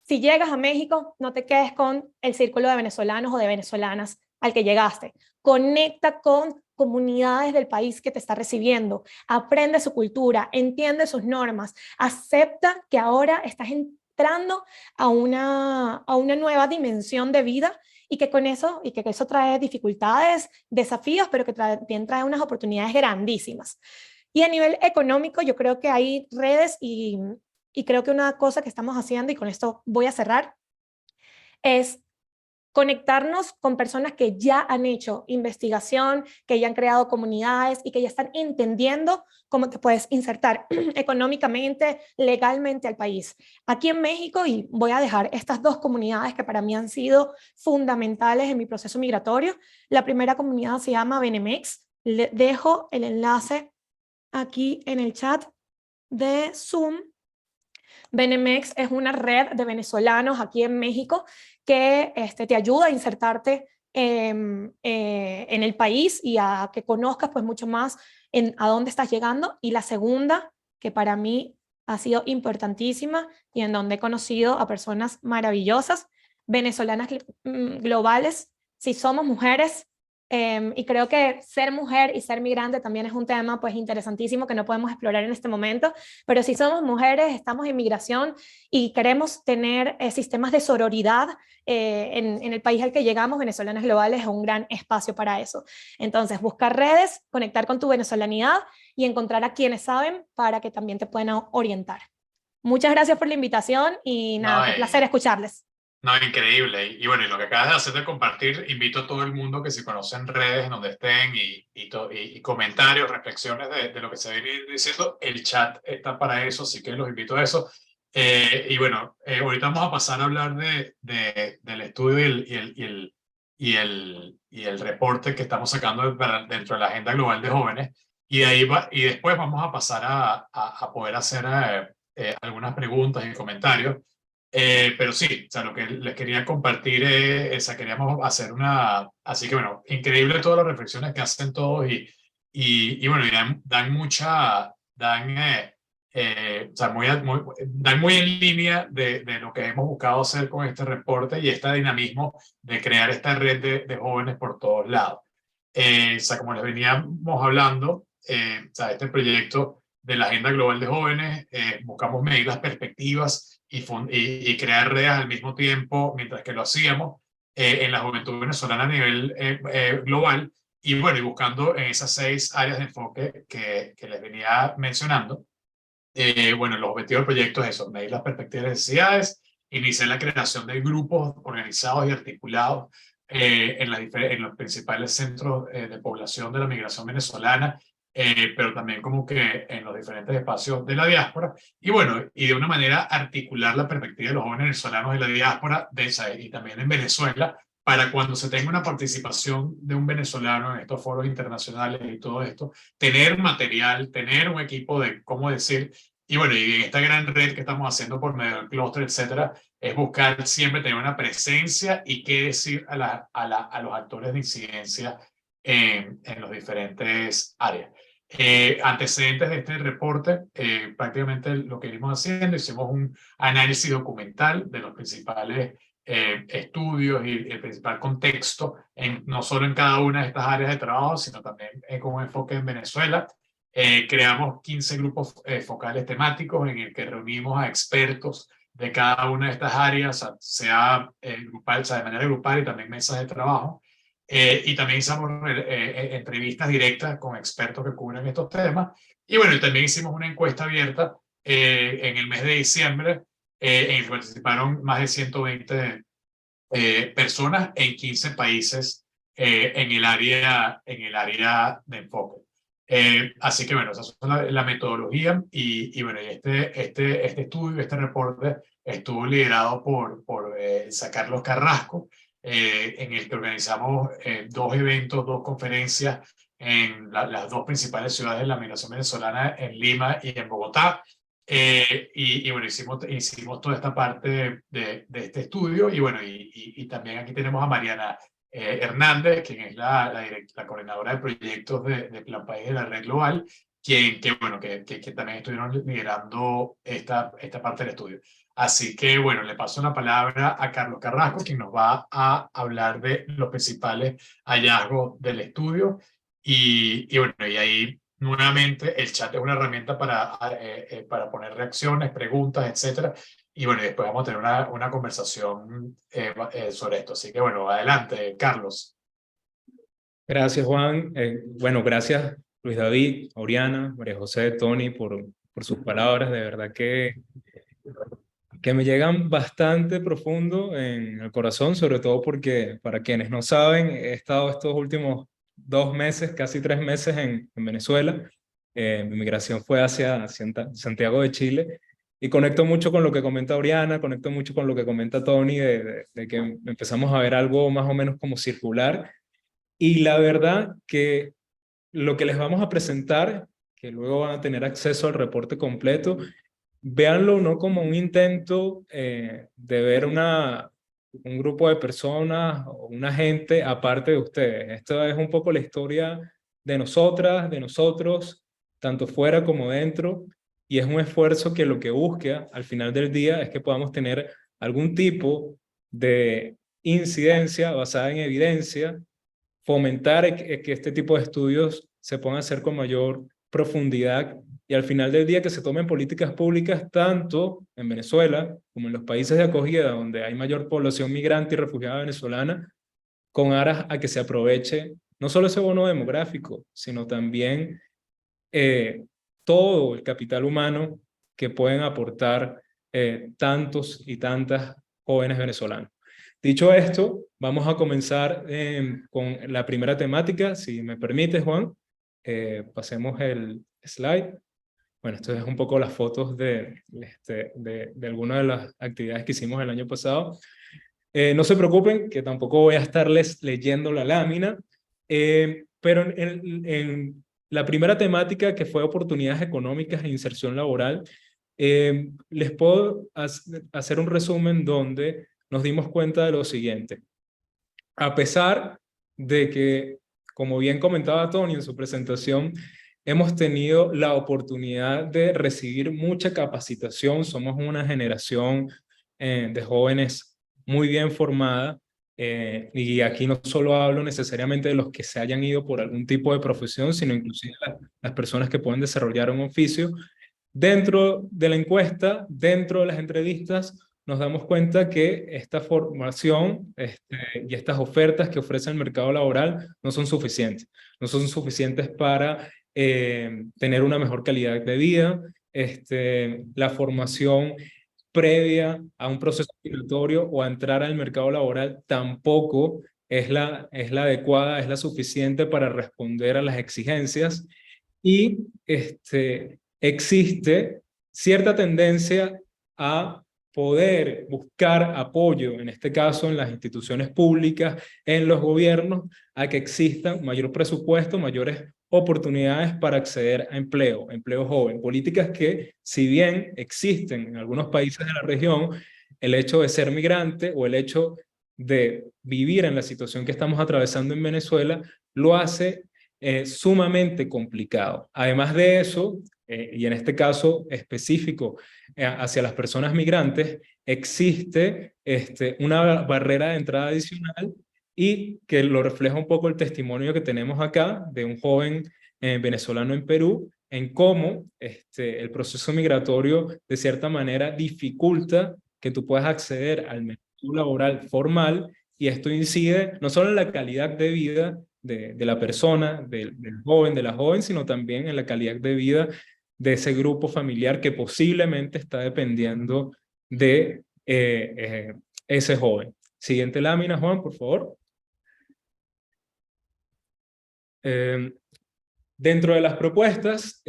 Si llegas a México, no te quedes con el círculo de venezolanos o de venezolanas al que llegaste. Conecta con comunidades del país que te está recibiendo. Aprende su cultura, entiende sus normas, acepta que ahora estás entrando a una nueva dimensión de vida, y que con eso, y que eso trae dificultades, desafíos, pero que también trae unas oportunidades grandísimas. Y a nivel económico, yo creo que hay redes, y creo que una cosa que estamos haciendo, y con esto voy a cerrar, es conectarnos con personas que ya han hecho investigación, que ya han creado comunidades y que ya están entendiendo cómo te puedes insertar económicamente, legalmente al país. Aquí en México, y voy a dejar estas 2 comunidades que para mí han sido fundamentales en mi proceso migratorio. La primera comunidad se llama Benemex. Le dejo el enlace aquí en el chat de Zoom. Benemex es una red de venezolanos aquí en México que te ayuda a insertarte en el país y a que conozcas pues mucho más a dónde estás llegando. Y la segunda, que para mí ha sido importantísima y en donde he conocido a personas maravillosas, venezolanas globales. Si somos mujeres, y creo que ser mujer y ser migrante también es un tema pues interesantísimo que no podemos explorar en este momento, pero si somos mujeres, estamos en migración y queremos tener sistemas de sororidad en el país al que llegamos, Venezolanas Globales es un gran espacio para eso. Entonces, buscar redes, conectar con tu venezolanidad y encontrar a quienes saben para que también te puedan orientar. Muchas gracias por la invitación y nada, un placer escucharles. No, increíble. Y bueno, y lo que acabas de hacer de compartir, invito a todo el mundo que si conocen redes en donde estén y comentarios, reflexiones de lo que se viene diciendo, el chat está para eso, así que los invito a eso. Y bueno, ahorita vamos a pasar a hablar del estudio y el reporte que estamos sacando dentro de la Agenda Global de Jóvenes. Y, de ahí y después vamos a pasar a poder hacer algunas preguntas y comentarios. Pero sí, o sea, lo que les quería compartir es, queríamos hacer así que bueno, increíble todas las reflexiones que hacen todos y bueno, y dan mucha, o sea, dan muy en línea de lo que hemos buscado hacer con este reporte y este dinamismo de crear esta red de jóvenes por todos lados. O sea, como les veníamos hablando, o sea, este proyecto de la Agenda Global de Jóvenes, buscamos medir las perspectivas y crear redes al mismo tiempo mientras que lo hacíamos en la juventud venezolana a nivel global y bueno, y buscando en esas 6 áreas de enfoque que les venía mencionando. Bueno, los objetivos del proyecto es eso, medir las perspectivas y necesidades, iniciar la creación de grupos organizados y articulados en los principales centros de población de la migración venezolana, pero también como que en los diferentes espacios de la diáspora, y bueno, y de una manera articular la perspectiva de los jóvenes venezolanos de la diáspora y también en Venezuela, para cuando se tenga una participación de un venezolano en estos foros internacionales y todo esto, tener material, tener un equipo de cómo decir, y bueno, y en esta gran red que estamos haciendo por medio del clúster, etcétera, es buscar siempre tener una presencia y qué decir a los actores de incidencia en los diferentes áreas. Antecedentes de este reporte, prácticamente lo que venimos haciendo, hicimos un análisis documental de los principales estudios y el principal contexto, no solo en cada una de estas áreas de trabajo, sino también con un enfoque en Venezuela. Creamos 15 grupos focales temáticos en el que reunimos a expertos de cada una de estas áreas, sea grupal, sea de manera grupal y también mesas de trabajo. Y también hicimos entrevistas directas con expertos que cubren estos temas. Y bueno, también hicimos una encuesta abierta en el mes de diciembre, en el que participaron más de 120 personas en 15 países en el área de enfoque. Así que bueno, esa es la metodología y bueno, este estudio, este reporte estuvo liderado por San Carlos Carrasco, en el que organizamos 2 eventos, 2 conferencias en las 2 principales ciudades de la migración venezolana, en Lima y en Bogotá. Y bueno, hicimos toda esta parte de este estudio y bueno, y también aquí tenemos a Mariana Hernández, quien es la coordinadora de proyectos de Plan País de la Red Global, que también estuvieron liderando esta parte del estudio. Así que bueno, le paso la palabra a Carlos Carrasco, quien nos va a hablar de los principales hallazgos del estudio. Y bueno, y ahí nuevamente el chat es una herramienta para poner reacciones, preguntas, etcétera. Y bueno, después vamos a tener una conversación sobre esto. Así que bueno, adelante, Carlos. Gracias, Juan. Bueno, gracias, Luis David, Oriana, María José, Tony, por sus palabras. De verdad que me llegan bastante profundo en el corazón, sobre todo porque, para quienes no saben, he estado estos últimos 2 meses, casi 3 meses en Venezuela. Mi migración fue hacia Santiago de Chile. Y conecto mucho con lo que comenta Oriana, conecto mucho con lo que comenta Tony, de que empezamos a ver algo más o menos como circular. Y la verdad que lo que les vamos a presentar, que luego van a tener acceso al reporte completo, véanlo no como un intento de ver un grupo de personas o una gente aparte de ustedes. Esto es un poco la historia de nosotras, de nosotros, tanto fuera como dentro. Y es un esfuerzo que lo que busca al final del día es que podamos tener algún tipo de incidencia basada en evidencia, fomentar que este tipo de estudios se puedan hacer con mayor profundidad y al final del día que se tomen políticas públicas tanto en Venezuela como en los países de acogida donde hay mayor población migrante y refugiada venezolana, con aras a que se aproveche no solo ese bono demográfico, sino también todo el capital humano que pueden aportar tantos y tantas jóvenes venezolanos. Dicho esto, vamos a comenzar con la primera temática, si me permite, Juan. Pasemos el slide. Bueno, esto es un poco las fotos de algunas de las actividades que hicimos el año pasado. No se preocupen, que tampoco voy a estarles leyendo la lámina, pero en la primera temática, que fue oportunidades económicas e inserción laboral, les puedo hacer un resumen donde nos dimos cuenta de lo siguiente. A pesar de que, como bien comentaba Tony en su presentación, hemos tenido la oportunidad de recibir mucha capacitación, somos una generación de jóvenes muy bien formada, y aquí no solo hablo necesariamente de los que se hayan ido por algún tipo de profesión, sino inclusive las personas que pueden desarrollar un oficio. Dentro de la encuesta, dentro de las entrevistas, nos damos cuenta que esta formación y estas ofertas que ofrece el mercado laboral no son suficientes. No son suficientes para tener una mejor calidad de vida. La formación previa a un proceso migratorio o a entrar al mercado laboral tampoco es la adecuada, es la suficiente para responder a las exigencias. Y existe cierta tendencia a poder buscar apoyo, en este caso en las instituciones públicas, en los gobiernos, a que existan mayor presupuesto, mayores oportunidades para acceder a empleo joven. Políticas que, si bien existen en algunos países de la región, el hecho de ser migrante o el hecho de vivir en la situación que estamos atravesando en Venezuela, lo hace sumamente complicado. Además de eso, y en este caso específico hacia las personas migrantes, existe una barrera de entrada adicional, y que lo refleja un poco el testimonio que tenemos acá de un joven venezolano en Perú, en cómo el proceso migratorio de cierta manera dificulta que tú puedas acceder al mercado laboral formal, y esto incide no solo en la calidad de vida de la persona, del joven, de la joven, sino también en la calidad de vida de ese grupo familiar que posiblemente está dependiendo de ese joven. Siguiente lámina, Juan, por favor. Dentro de las propuestas,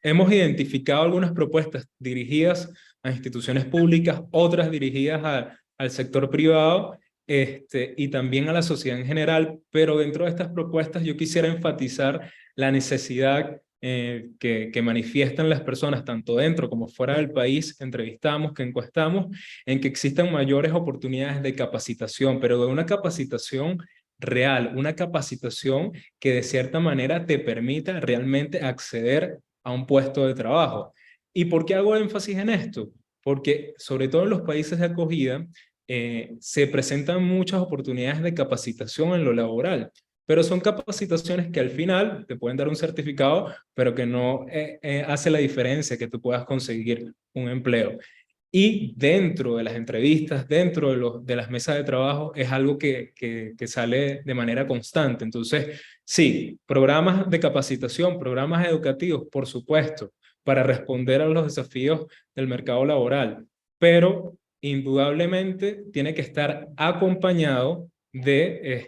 hemos identificado algunas propuestas dirigidas a instituciones públicas, otras dirigidas al sector privado, y también a la sociedad en general, pero dentro de estas propuestas yo quisiera enfatizar la necesidad que manifiestan las personas, tanto dentro como fuera del país, que entrevistamos, que encuestamos, en que existan mayores oportunidades de capacitación, pero de una capacitación real, una capacitación que de cierta manera te permita realmente acceder a un puesto de trabajo. ¿Y por qué hago énfasis en esto? Porque sobre todo en los países de acogida se presentan muchas oportunidades de capacitación en lo laboral, pero son capacitaciones que al final te pueden dar un certificado, pero que no hace la diferencia que tú puedas conseguir un empleo. Y dentro de las entrevistas, dentro de las mesas de trabajo, es algo que sale de manera constante. Entonces, sí, programas de capacitación, programas educativos, por supuesto, para responder a los desafíos del mercado laboral, pero indudablemente tiene que estar acompañado de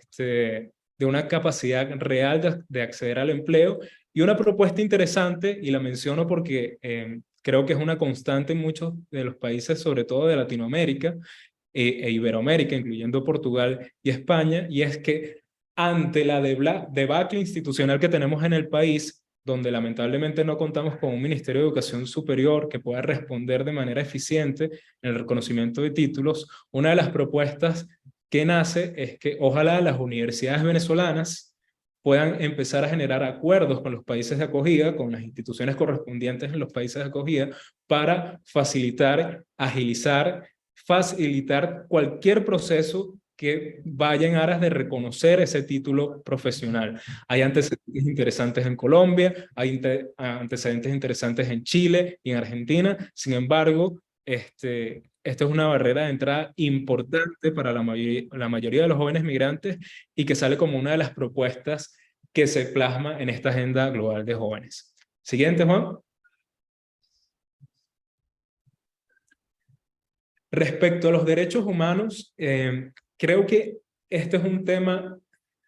una capacidad real de acceder al empleo. Y una propuesta interesante, y la menciono porque creo que es una constante en muchos de los países, sobre todo de Latinoamérica e Iberoamérica, incluyendo Portugal y España, y es que ante la debacle institucional que tenemos en el país, donde lamentablemente no contamos con un Ministerio de Educación Superior que pueda responder de manera eficiente en el reconocimiento de títulos, una de las propuestas que nace es que ojalá las universidades venezolanas puedan empezar a generar acuerdos con los países de acogida, con las instituciones correspondientes en los países de acogida, para facilitar, agilizar, facilitar cualquier proceso que vaya en aras de reconocer ese título profesional. Hay antecedentes interesantes en Colombia, hay antecedentes interesantes en Chile y en Argentina. Sin embargo, esta es una barrera de entrada importante para la mayoría de los jóvenes migrantes, y que sale como una de las propuestas que se plasma en esta agenda global de jóvenes. Siguiente, Juan. Respecto a los derechos humanos, creo que este es un tema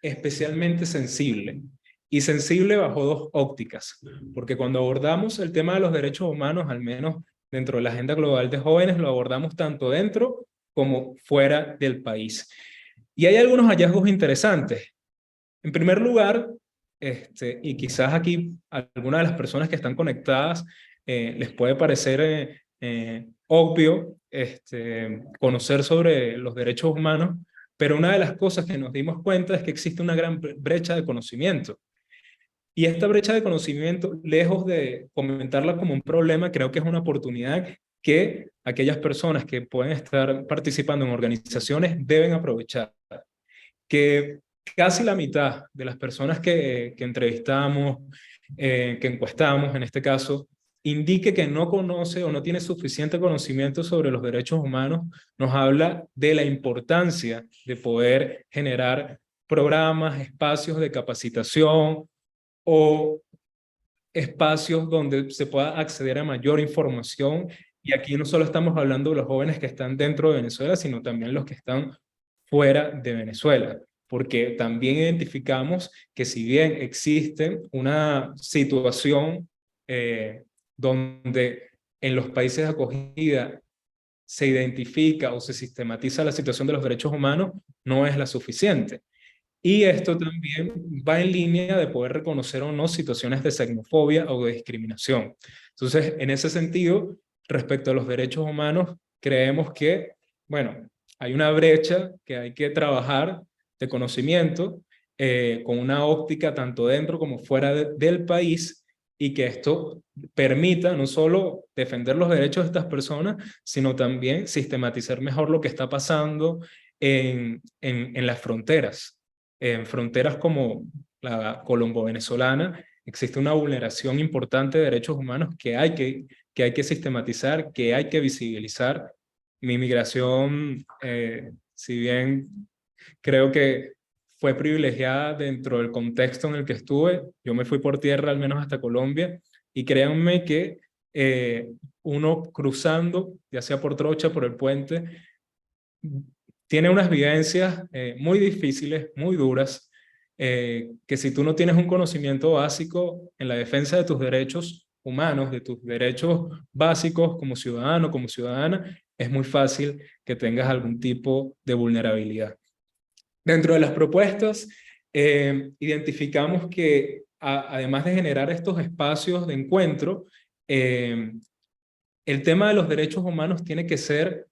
especialmente sensible, y sensible bajo dos ópticas, porque cuando abordamos el tema de los derechos humanos, al menos dentro de la agenda global de jóvenes, lo abordamos tanto dentro como fuera del país. Y hay algunos hallazgos interesantes. En primer lugar, y quizás aquí algunas de las personas que están conectadas les puede parecer obvio conocer sobre los derechos humanos, pero una de las cosas que nos dimos cuenta es que existe una gran brecha de conocimiento. Y esta brecha de conocimiento, lejos de comentarla como un problema, creo que es una oportunidad que aquellas personas que pueden estar participando en organizaciones deben aprovechar. Que casi la mitad de las personas que entrevistamos, que encuestamos en este caso, indique que no conoce o no tiene suficiente conocimiento sobre los derechos humanos, nos habla de la importancia de poder generar programas, espacios de capacitación o espacios donde se pueda acceder a mayor información. Y aquí no solo estamos hablando de los jóvenes que están dentro de Venezuela, sino también los que están fuera de Venezuela, porque también identificamos que si bien existe una situación donde en los países de acogida se identifica o se sistematiza la situación de los derechos humanos, no es la suficiente. Y esto también va en línea de poder reconocer o no situaciones de xenofobia o de discriminación. Entonces, en ese sentido, respecto a los derechos humanos, creemos que, bueno, hay una brecha que hay que trabajar de conocimiento, con una óptica tanto dentro como fuera del país, y que esto permita no solo defender los derechos de estas personas, sino también sistematizar mejor lo que está pasando en las fronteras. En fronteras como la colombo-venezolana existe una vulneración importante de derechos humanos que hay que sistematizar, que hay que visibilizar. Mi migración, si bien creo que fue privilegiada dentro del contexto en el que estuve, yo me fui por tierra al menos hasta Colombia, y créanme que uno cruzando, ya sea por trocha, por el puente, tiene unas vivencias muy difíciles, muy duras, que si tú no tienes un conocimiento básico en la defensa de tus derechos humanos, de tus derechos básicos como ciudadano, como ciudadana, es muy fácil que tengas algún tipo de vulnerabilidad. Dentro de las propuestas, identificamos que además de generar estos espacios de encuentro, el tema de los derechos humanos tiene que ser,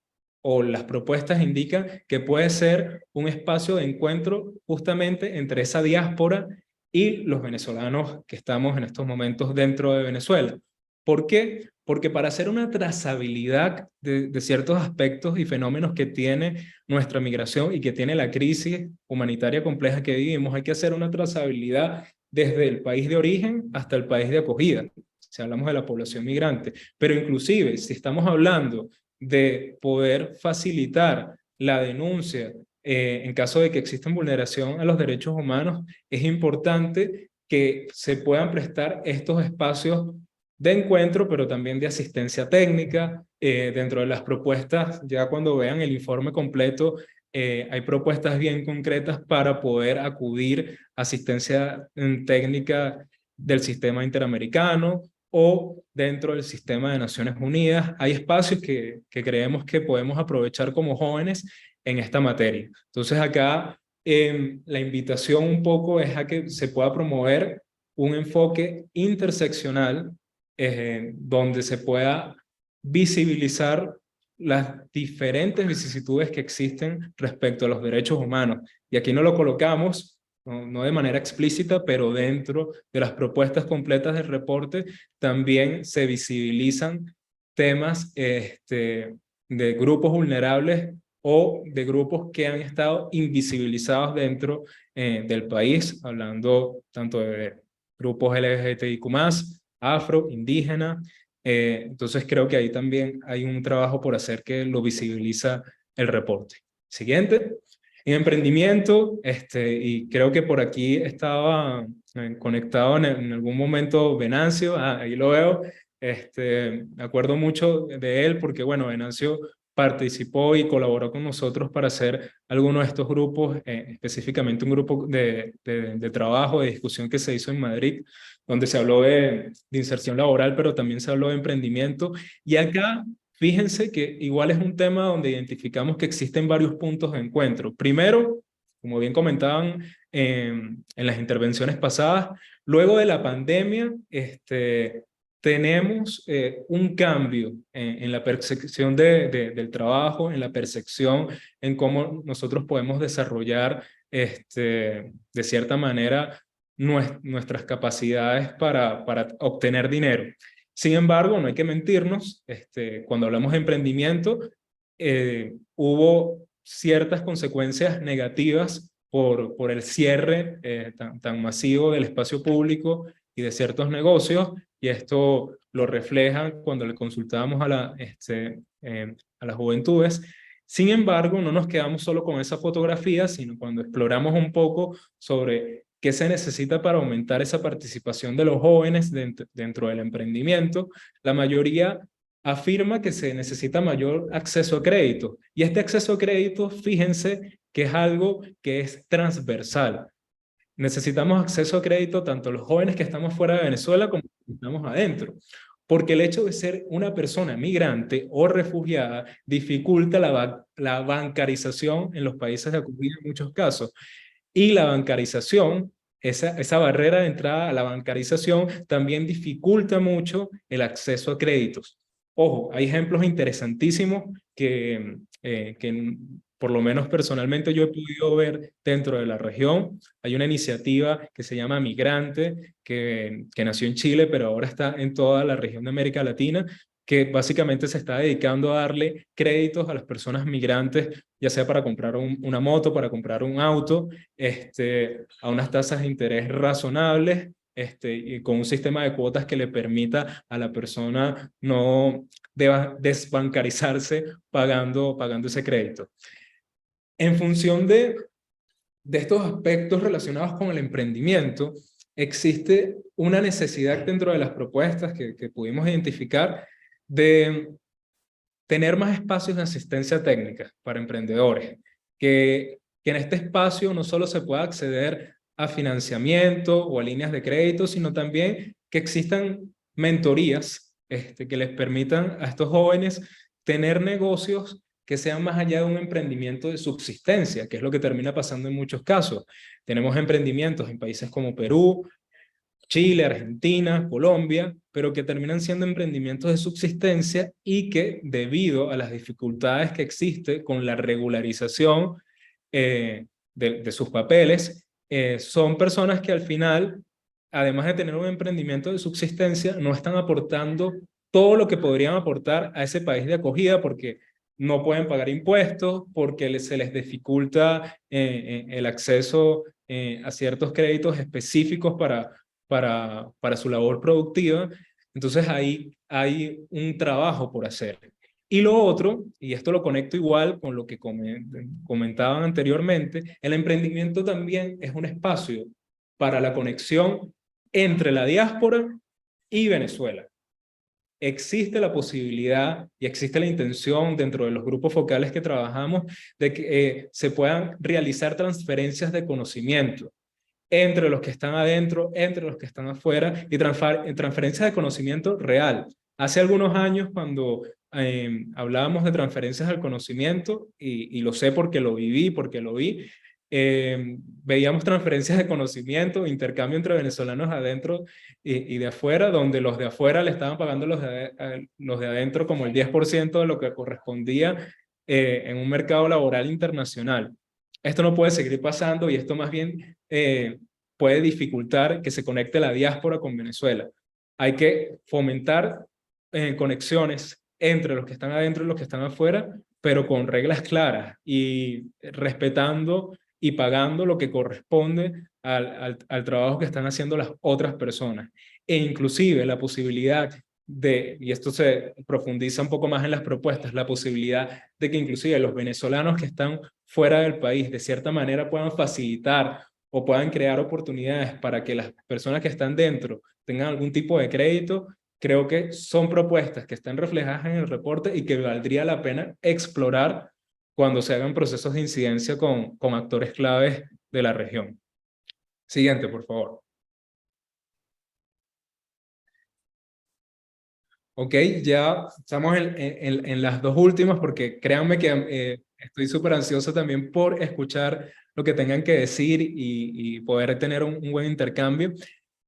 o las propuestas indican que puede ser un espacio de encuentro justamente entre esa diáspora y los venezolanos que estamos en estos momentos dentro de Venezuela. ¿Por qué? Porque para hacer una trazabilidad de ciertos aspectos y fenómenos que tiene nuestra migración y que tiene la crisis humanitaria compleja que vivimos, hay que hacer una trazabilidad desde el país de origen hasta el país de acogida, si hablamos de la población migrante. Pero inclusive, si estamos hablando de poder facilitar la denuncia en caso de que exista vulneración a los derechos humanos, es importante que se puedan prestar estos espacios de encuentro, pero también de asistencia técnica. Dentro de las propuestas, ya cuando vean el informe completo, hay propuestas bien concretas para poder acudir a asistencia técnica del sistema interamericano o dentro del sistema de Naciones Unidas. Hay espacios que creemos que podemos aprovechar como jóvenes en esta materia. Entonces acá la invitación un poco es a que se pueda promover un enfoque interseccional donde se pueda visibilizar las diferentes vicisitudes que existen respecto a los derechos humanos. Y aquí no lo colocamos, no de manera explícita, pero dentro de las propuestas completas del reporte también se visibilizan temas de grupos vulnerables o de grupos que han estado invisibilizados dentro del país, hablando tanto de grupos LGBTIQ+, afro, indígena. Entonces creo que ahí también hay un trabajo por hacer que lo visibiliza el reporte. Siguiente. En emprendimiento, y creo que por aquí estaba conectado en algún momento Venancio, ahí lo veo. Me acuerdo mucho de él porque, bueno, Venancio participó y colaboró con nosotros para hacer algunos de estos grupos, específicamente un grupo de trabajo, de discusión que se hizo en Madrid, donde se habló de inserción laboral, pero también se habló de emprendimiento. Y acá, fíjense que igual es un tema donde identificamos que existen varios puntos de encuentro. Primero, como bien comentaban en las intervenciones pasadas, luego de la pandemia, tenemos un cambio en la percepción del trabajo, en la percepción en cómo nosotros podemos desarrollar de cierta manera nuestras capacidades para obtener dinero. Sin embargo, no hay que mentirnos, cuando hablamos de emprendimiento, hubo ciertas consecuencias negativas por el cierre tan masivo del espacio público y de ciertos negocios, y esto lo reflejan cuando le consultábamos a las juventudes. Sin embargo, no nos quedamos solo con esa fotografía, sino cuando exploramos un poco sobre qué se necesita para aumentar esa participación de los jóvenes dentro del emprendimiento, la mayoría afirma que se necesita mayor acceso a crédito. Y este acceso a crédito, fíjense que es algo que es transversal. Necesitamos acceso a crédito tanto los jóvenes que estamos fuera de Venezuela como los que estamos adentro. Porque el hecho de ser una persona migrante o refugiada dificulta la bancarización en los países de acogida en muchos casos. Y la bancarización, esa barrera de entrada a la bancarización también dificulta mucho el acceso a créditos. Ojo, hay ejemplos interesantísimos que por lo menos personalmente yo he podido ver dentro de la región. Hay una iniciativa que se llama Migrante, que nació en Chile, pero ahora está en toda la región de América Latina, que básicamente se está dedicando a darle créditos a las personas migrantes, ya sea para comprar una moto, para comprar un auto, a unas tasas de interés razonables, y con un sistema de cuotas que le permita a la persona no deba desbancarizarse pagando ese crédito. En función de estos aspectos relacionados con el emprendimiento, existe una necesidad dentro de las propuestas que pudimos identificar de tener más espacios de asistencia técnica para emprendedores, que en este espacio no solo se pueda acceder a financiamiento o a líneas de crédito, sino también que existan mentorías que les permitan a estos jóvenes tener negocios que sean más allá de un emprendimiento de subsistencia, que es lo que termina pasando en muchos casos. Tenemos emprendimientos en países como Perú, Chile, Argentina, Colombia, pero que terminan siendo emprendimientos de subsistencia y que, debido a las dificultades que existe con la regularización de sus papeles, son personas que al final, además de tener un emprendimiento de subsistencia, no están aportando todo lo que podrían aportar a ese país de acogida, porque no pueden pagar impuestos, porque se les dificulta el acceso a ciertos créditos específicos para su labor productiva. Entonces ahí hay un trabajo por hacer. Y lo otro, y esto lo conecto igual con lo que comentaban anteriormente, el emprendimiento también es un espacio para la conexión entre la diáspora y Venezuela. Existe la posibilidad y existe la intención dentro de los grupos focales que trabajamos de que se puedan realizar transferencias de conocimiento entre los que están adentro, entre los que están afuera, y transferencias de conocimiento real. Hace algunos años, cuando hablábamos de transferencias del conocimiento, y lo sé porque lo viví, porque lo vi, veíamos transferencias de conocimiento, intercambio entre venezolanos adentro y de afuera, donde los de afuera le estaban pagando los de adentro como el 10% de lo que correspondía en un mercado laboral internacional. Esto no puede seguir pasando, y esto más bien puede dificultar que se conecte la diáspora con Venezuela. Hay que fomentar conexiones entre los que están adentro y los que están afuera, pero con reglas claras y respetando y pagando lo que corresponde al trabajo que están haciendo las otras personas. E inclusive la posibilidad de, y esto se profundiza un poco más en las propuestas, la posibilidad de que inclusive los venezolanos que están fuera del país de cierta manera puedan facilitar o puedan crear oportunidades para que las personas que están dentro tengan algún tipo de crédito. Creo que son propuestas que están reflejadas en el reporte y que valdría la pena explorar cuando se hagan procesos de incidencia con actores claves de la región. Siguiente, por favor. Ok, ya estamos en las dos últimas, porque créanme que estoy súper ansioso también por escuchar lo que tengan que decir y poder tener un buen intercambio.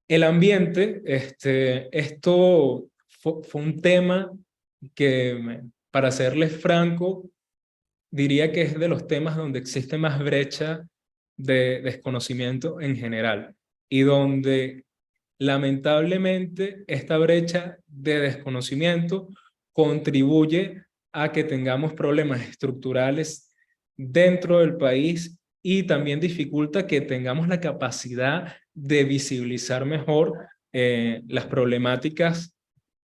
El ambiente, esto fue un tema que, para serles franco, diría que es de los temas donde existe más brecha de desconocimiento en general, y donde lamentablemente esta brecha de desconocimiento contribuye a que tengamos problemas estructurales dentro del país, y también dificulta que tengamos la capacidad de visibilizar mejor las problemáticas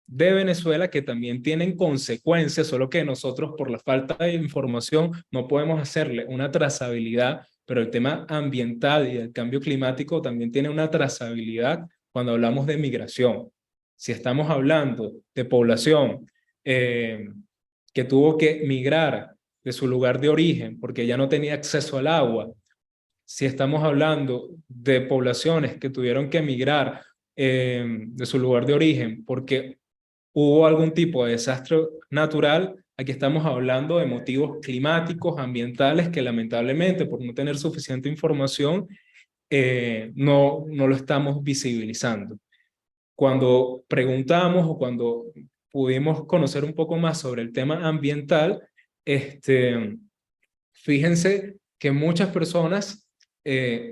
de Venezuela, que también tienen consecuencias, solo que nosotros, por la falta de información, no podemos hacerle una trazabilidad. Pero el tema ambiental y el cambio climático también tiene una trazabilidad cuando hablamos de migración. Si estamos hablando de población que tuvo que migrar de su lugar de origen porque ya no tenía acceso al agua, si estamos hablando de poblaciones que tuvieron que migrar de su lugar de origen porque hubo algún tipo de desastre natural, aquí estamos hablando de motivos climáticos, ambientales, que lamentablemente, por no tener suficiente información, no lo estamos visibilizando. Cuando preguntamos o cuando pudimos conocer un poco más sobre el tema ambiental, fíjense que muchas personas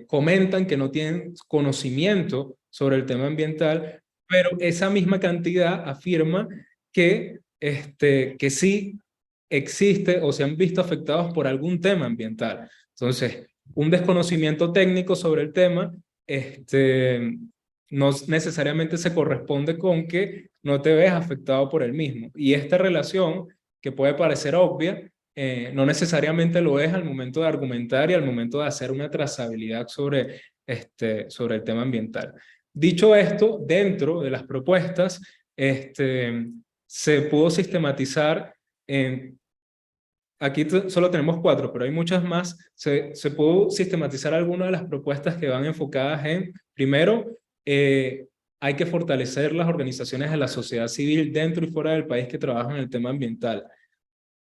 comentan que no tienen conocimiento sobre el tema ambiental, pero esa misma cantidad afirma que sí existe o se han visto afectados por algún tema ambiental. Entonces, un desconocimiento técnico sobre el tema no necesariamente se corresponde con que no te ves afectado por el mismo. Y esta relación, que puede parecer obvia, no necesariamente lo es al momento de argumentar y al momento de hacer una trazabilidad sobre el tema ambiental. Dicho esto, dentro de las propuestas, se pudo sistematizar aquí solo tenemos 4, pero hay muchas más. Se pudo sistematizar algunas de las propuestas que van enfocadas en, primero, hay que fortalecer las organizaciones de la sociedad civil dentro y fuera del país que trabajan en el tema ambiental,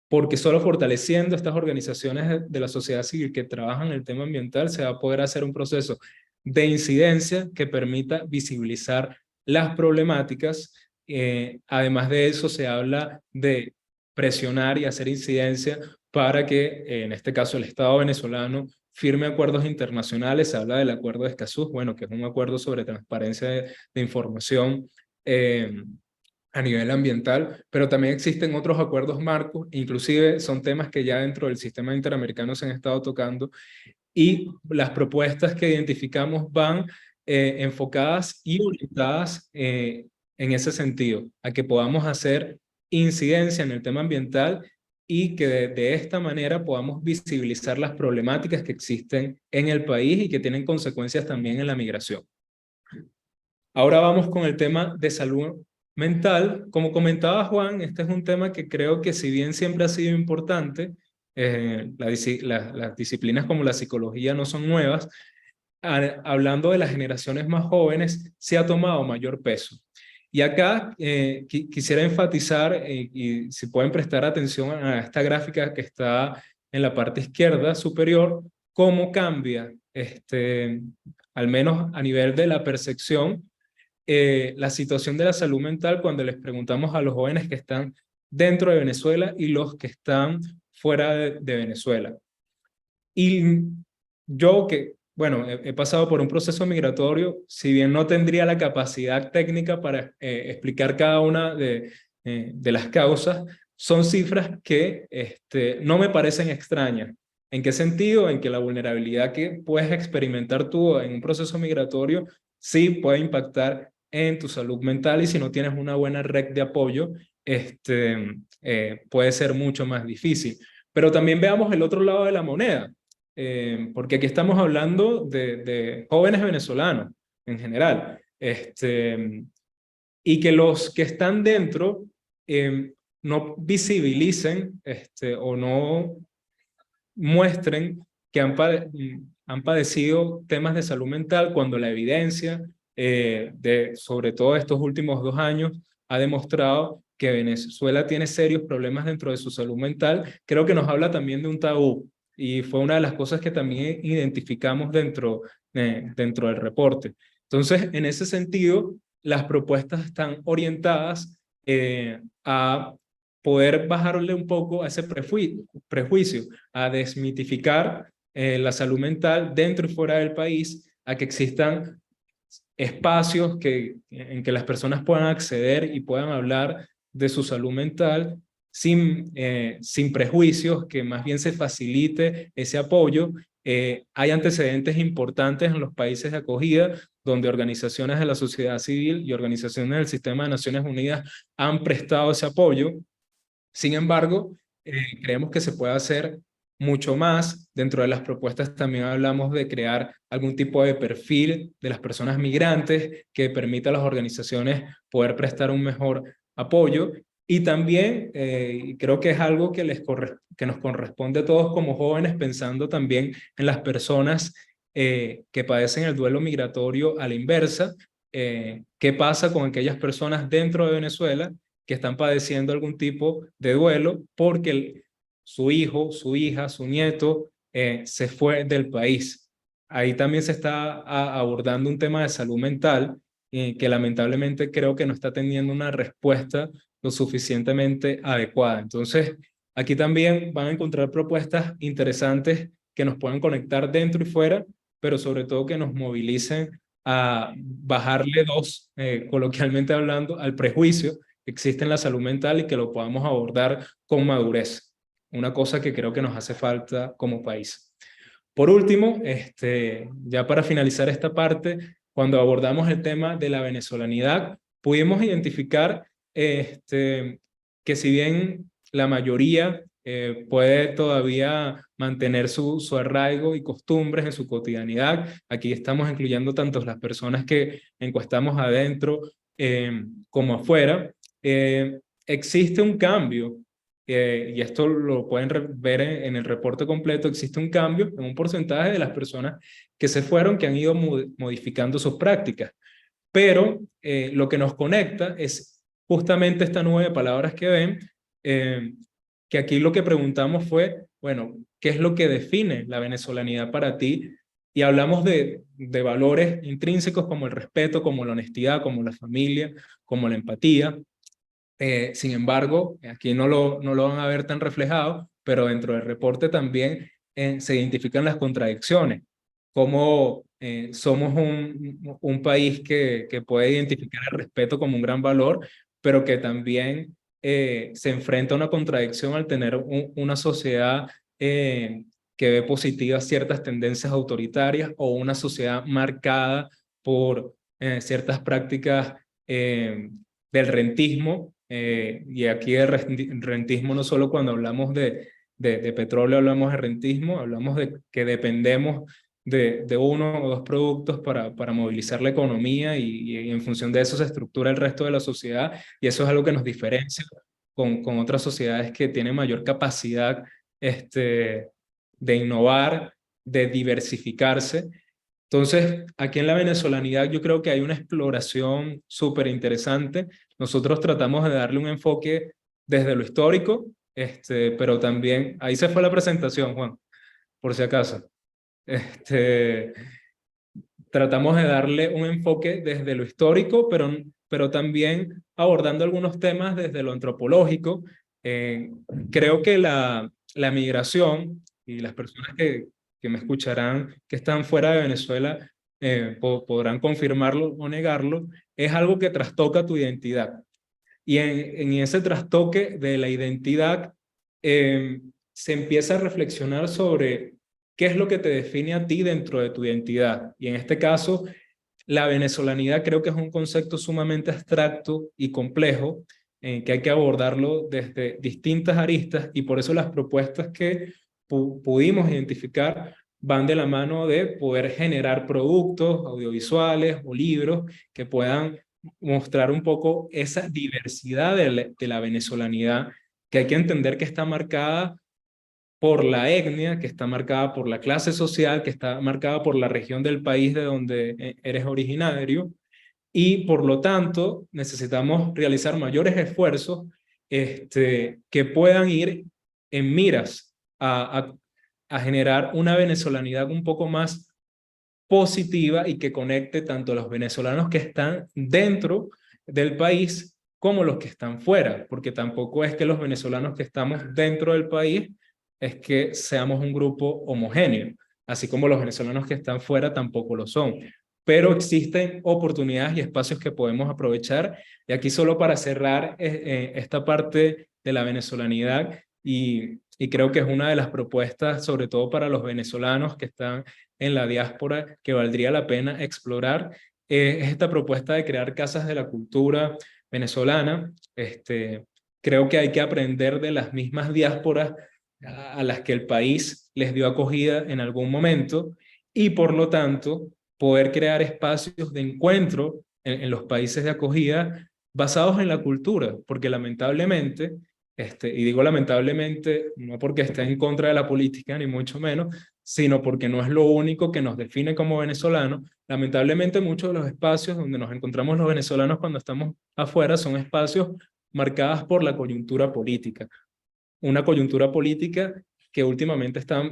porque solo fortaleciendo estas organizaciones de la sociedad civil que trabajan en el tema ambiental se va a poder hacer un proceso de incidencia que permita visibilizar las problemáticas. Además de eso, se habla de presionar y hacer incidencia para que, en este caso, el Estado venezolano firme acuerdos internacionales. Se habla del Acuerdo de Escazú, bueno, que es un acuerdo sobre transparencia de información a nivel ambiental, pero también existen otros acuerdos marcos, inclusive son temas que ya dentro del sistema interamericano se han estado tocando, y las propuestas que identificamos van enfocadas y orientadas en ese sentido, a que podamos hacer incidencia en el tema ambiental y que de esta manera podamos visibilizar las problemáticas que existen en el país y que tienen consecuencias también en la migración. Ahora vamos con el tema de salud mental. Como comentaba Juan, este es un tema que creo que si bien siempre ha sido importante, las disciplinas como la psicología no son nuevas, hablando de las generaciones más jóvenes, se ha tomado mayor peso. Y acá quisiera enfatizar, y si pueden prestar atención a esta gráfica que está en la parte izquierda superior, cómo cambia, al menos a nivel de la percepción, la situación de la salud mental cuando les preguntamos a los jóvenes que están dentro de Venezuela y los que están fuera de Venezuela. Y yo que, bueno, he pasado por un proceso migratorio, si bien no tendría la capacidad técnica para explicar cada una de las causas, son cifras que no me parecen extrañas. ¿En qué sentido? En que la vulnerabilidad que puedes experimentar tú en un proceso migratorio sí puede impactar en tu salud mental, y si no tienes una buena red de apoyo, puede ser mucho más difícil. Pero también veamos el otro lado de la moneda, porque aquí estamos hablando de jóvenes venezolanos en general, y que los que están dentro no visibilicen o no muestren que han padecido temas de salud mental, cuando la evidencia sobre todo estos últimos 2 años ha demostrado que Venezuela tiene serios problemas dentro de su salud mental. Creo que nos habla también de un tabú, y fue una de las cosas que también identificamos dentro del reporte. Entonces, en ese sentido, las propuestas están orientadas a poder bajarle un poco a ese prejuicio, a desmitificar la salud mental dentro y fuera del país, a que existan espacios en que las personas puedan acceder y puedan hablar de su salud mental sin prejuicios, que más bien se facilite ese apoyo. Hay antecedentes importantes en los países de acogida, donde organizaciones de la sociedad civil y organizaciones del sistema de Naciones Unidas han prestado ese apoyo. Sin embargo, creemos que se puede hacer mucho más. Dentro de las propuestas también hablamos de crear algún tipo de perfil de las personas migrantes que permita a las organizaciones poder prestar un mejor apoyo. Y también creo que es algo que nos corresponde a todos como jóvenes, pensando también en las personas que padecen el duelo migratorio a la inversa. ¿Qué pasa con aquellas personas dentro de Venezuela que están padeciendo algún tipo de duelo porque su hijo, su hija, su nieto se fue del país? Ahí también se está abordando un tema de salud mental que lamentablemente creo que no está teniendo una respuesta lo suficientemente adecuada. Entonces, Aquí también van a encontrar propuestas interesantes que nos puedan conectar dentro y fuera, pero sobre todo que nos movilicen a bajarle coloquialmente hablando, al prejuicio que existe en la salud mental y que lo podamos abordar con madurez. Una cosa que creo que nos hace falta como país. Por último, ya para finalizar esta parte, cuando abordamos el tema de la venezolanidad, pudimos identificar que si bien la mayoría puede todavía mantener su arraigo y costumbres en su cotidianidad, aquí estamos incluyendo tanto las personas que encuestamos adentro como afuera, existe un cambio, y esto lo pueden ver en el reporte completo, existe un cambio en un porcentaje de las personas que se fueron, que han ido modificando sus prácticas. Pero lo que nos conecta es justamente esta nube de palabras que ven, que aquí lo que preguntamos fue, bueno, ¿qué es lo que define la venezolanidad para ti? Y hablamos de valores intrínsecos como el respeto, como la honestidad, como la familia, como la empatía. Sin embargo, aquí no lo van a ver tan reflejado, pero dentro del reporte también se identifican las contradicciones, como somos un país que puede identificar el respeto como un gran valor, pero que también se enfrenta a una contradicción al tener una sociedad que ve positivas ciertas tendencias autoritarias o una sociedad marcada por ciertas prácticas del rentismo. Y aquí de rentismo no solo cuando hablamos de petróleo hablamos de rentismo, hablamos de que dependemos de uno o dos productos para movilizar la economía y en función de eso se estructura el resto de la sociedad, y eso es algo que nos diferencia con otras sociedades que tienen mayor capacidad de innovar, de diversificarse. Entonces, aquí en la venezolanidad yo creo que hay una exploración súper interesante. Nosotros tratamos de darle un enfoque desde lo histórico, pero también, ahí se fue la presentación, Juan, por si acaso. Tratamos de darle un enfoque desde lo histórico, pero también abordando algunos temas desde lo antropológico. Creo que la migración, y las personas que me escucharán que están fuera de Venezuela podrán confirmarlo o negarlo, es algo que trastoca tu identidad. Y en ese trastoque de la identidad se empieza a reflexionar sobre qué es lo que te define a ti dentro de tu identidad. Y en este caso, la venezolanidad creo que es un concepto sumamente abstracto y complejo, que hay que abordarlo desde distintas aristas, y por eso las propuestas que pudimos identificar van de la mano de poder generar productos audiovisuales o libros que puedan mostrar un poco esa diversidad de la venezolanidad, que hay que entender que está marcada por la etnia, que está marcada por la clase social, que está marcada por la región del país de donde eres originario, y por lo tanto necesitamos realizar mayores esfuerzos que puedan ir en miras a generar una venezolanidad un poco más positiva y que conecte tanto a los venezolanos que están dentro del país como los que están fuera, porque tampoco es que los venezolanos que estamos dentro del país es que seamos un grupo homogéneo, así como los venezolanos que están fuera tampoco lo son. Pero existen oportunidades y espacios que podemos aprovechar. Y aquí solo para cerrar esta parte de la venezolanidad, y creo que es una de las propuestas, sobre todo para los venezolanos que están en la diáspora, que valdría la pena explorar, es esta propuesta de crear casas de la cultura venezolana. Creo que hay que aprender de las mismas diásporas a las que el país les dio acogida en algún momento, y por lo tanto poder crear espacios de encuentro en los países de acogida basados en la cultura, porque lamentablemente, y digo lamentablemente no porque esté en contra de la política ni mucho menos, sino porque no es lo único que nos define como venezolanos. Lamentablemente muchos de los espacios donde nos encontramos los venezolanos cuando estamos afuera son espacios marcados por la coyuntura política. Una coyuntura política que últimamente está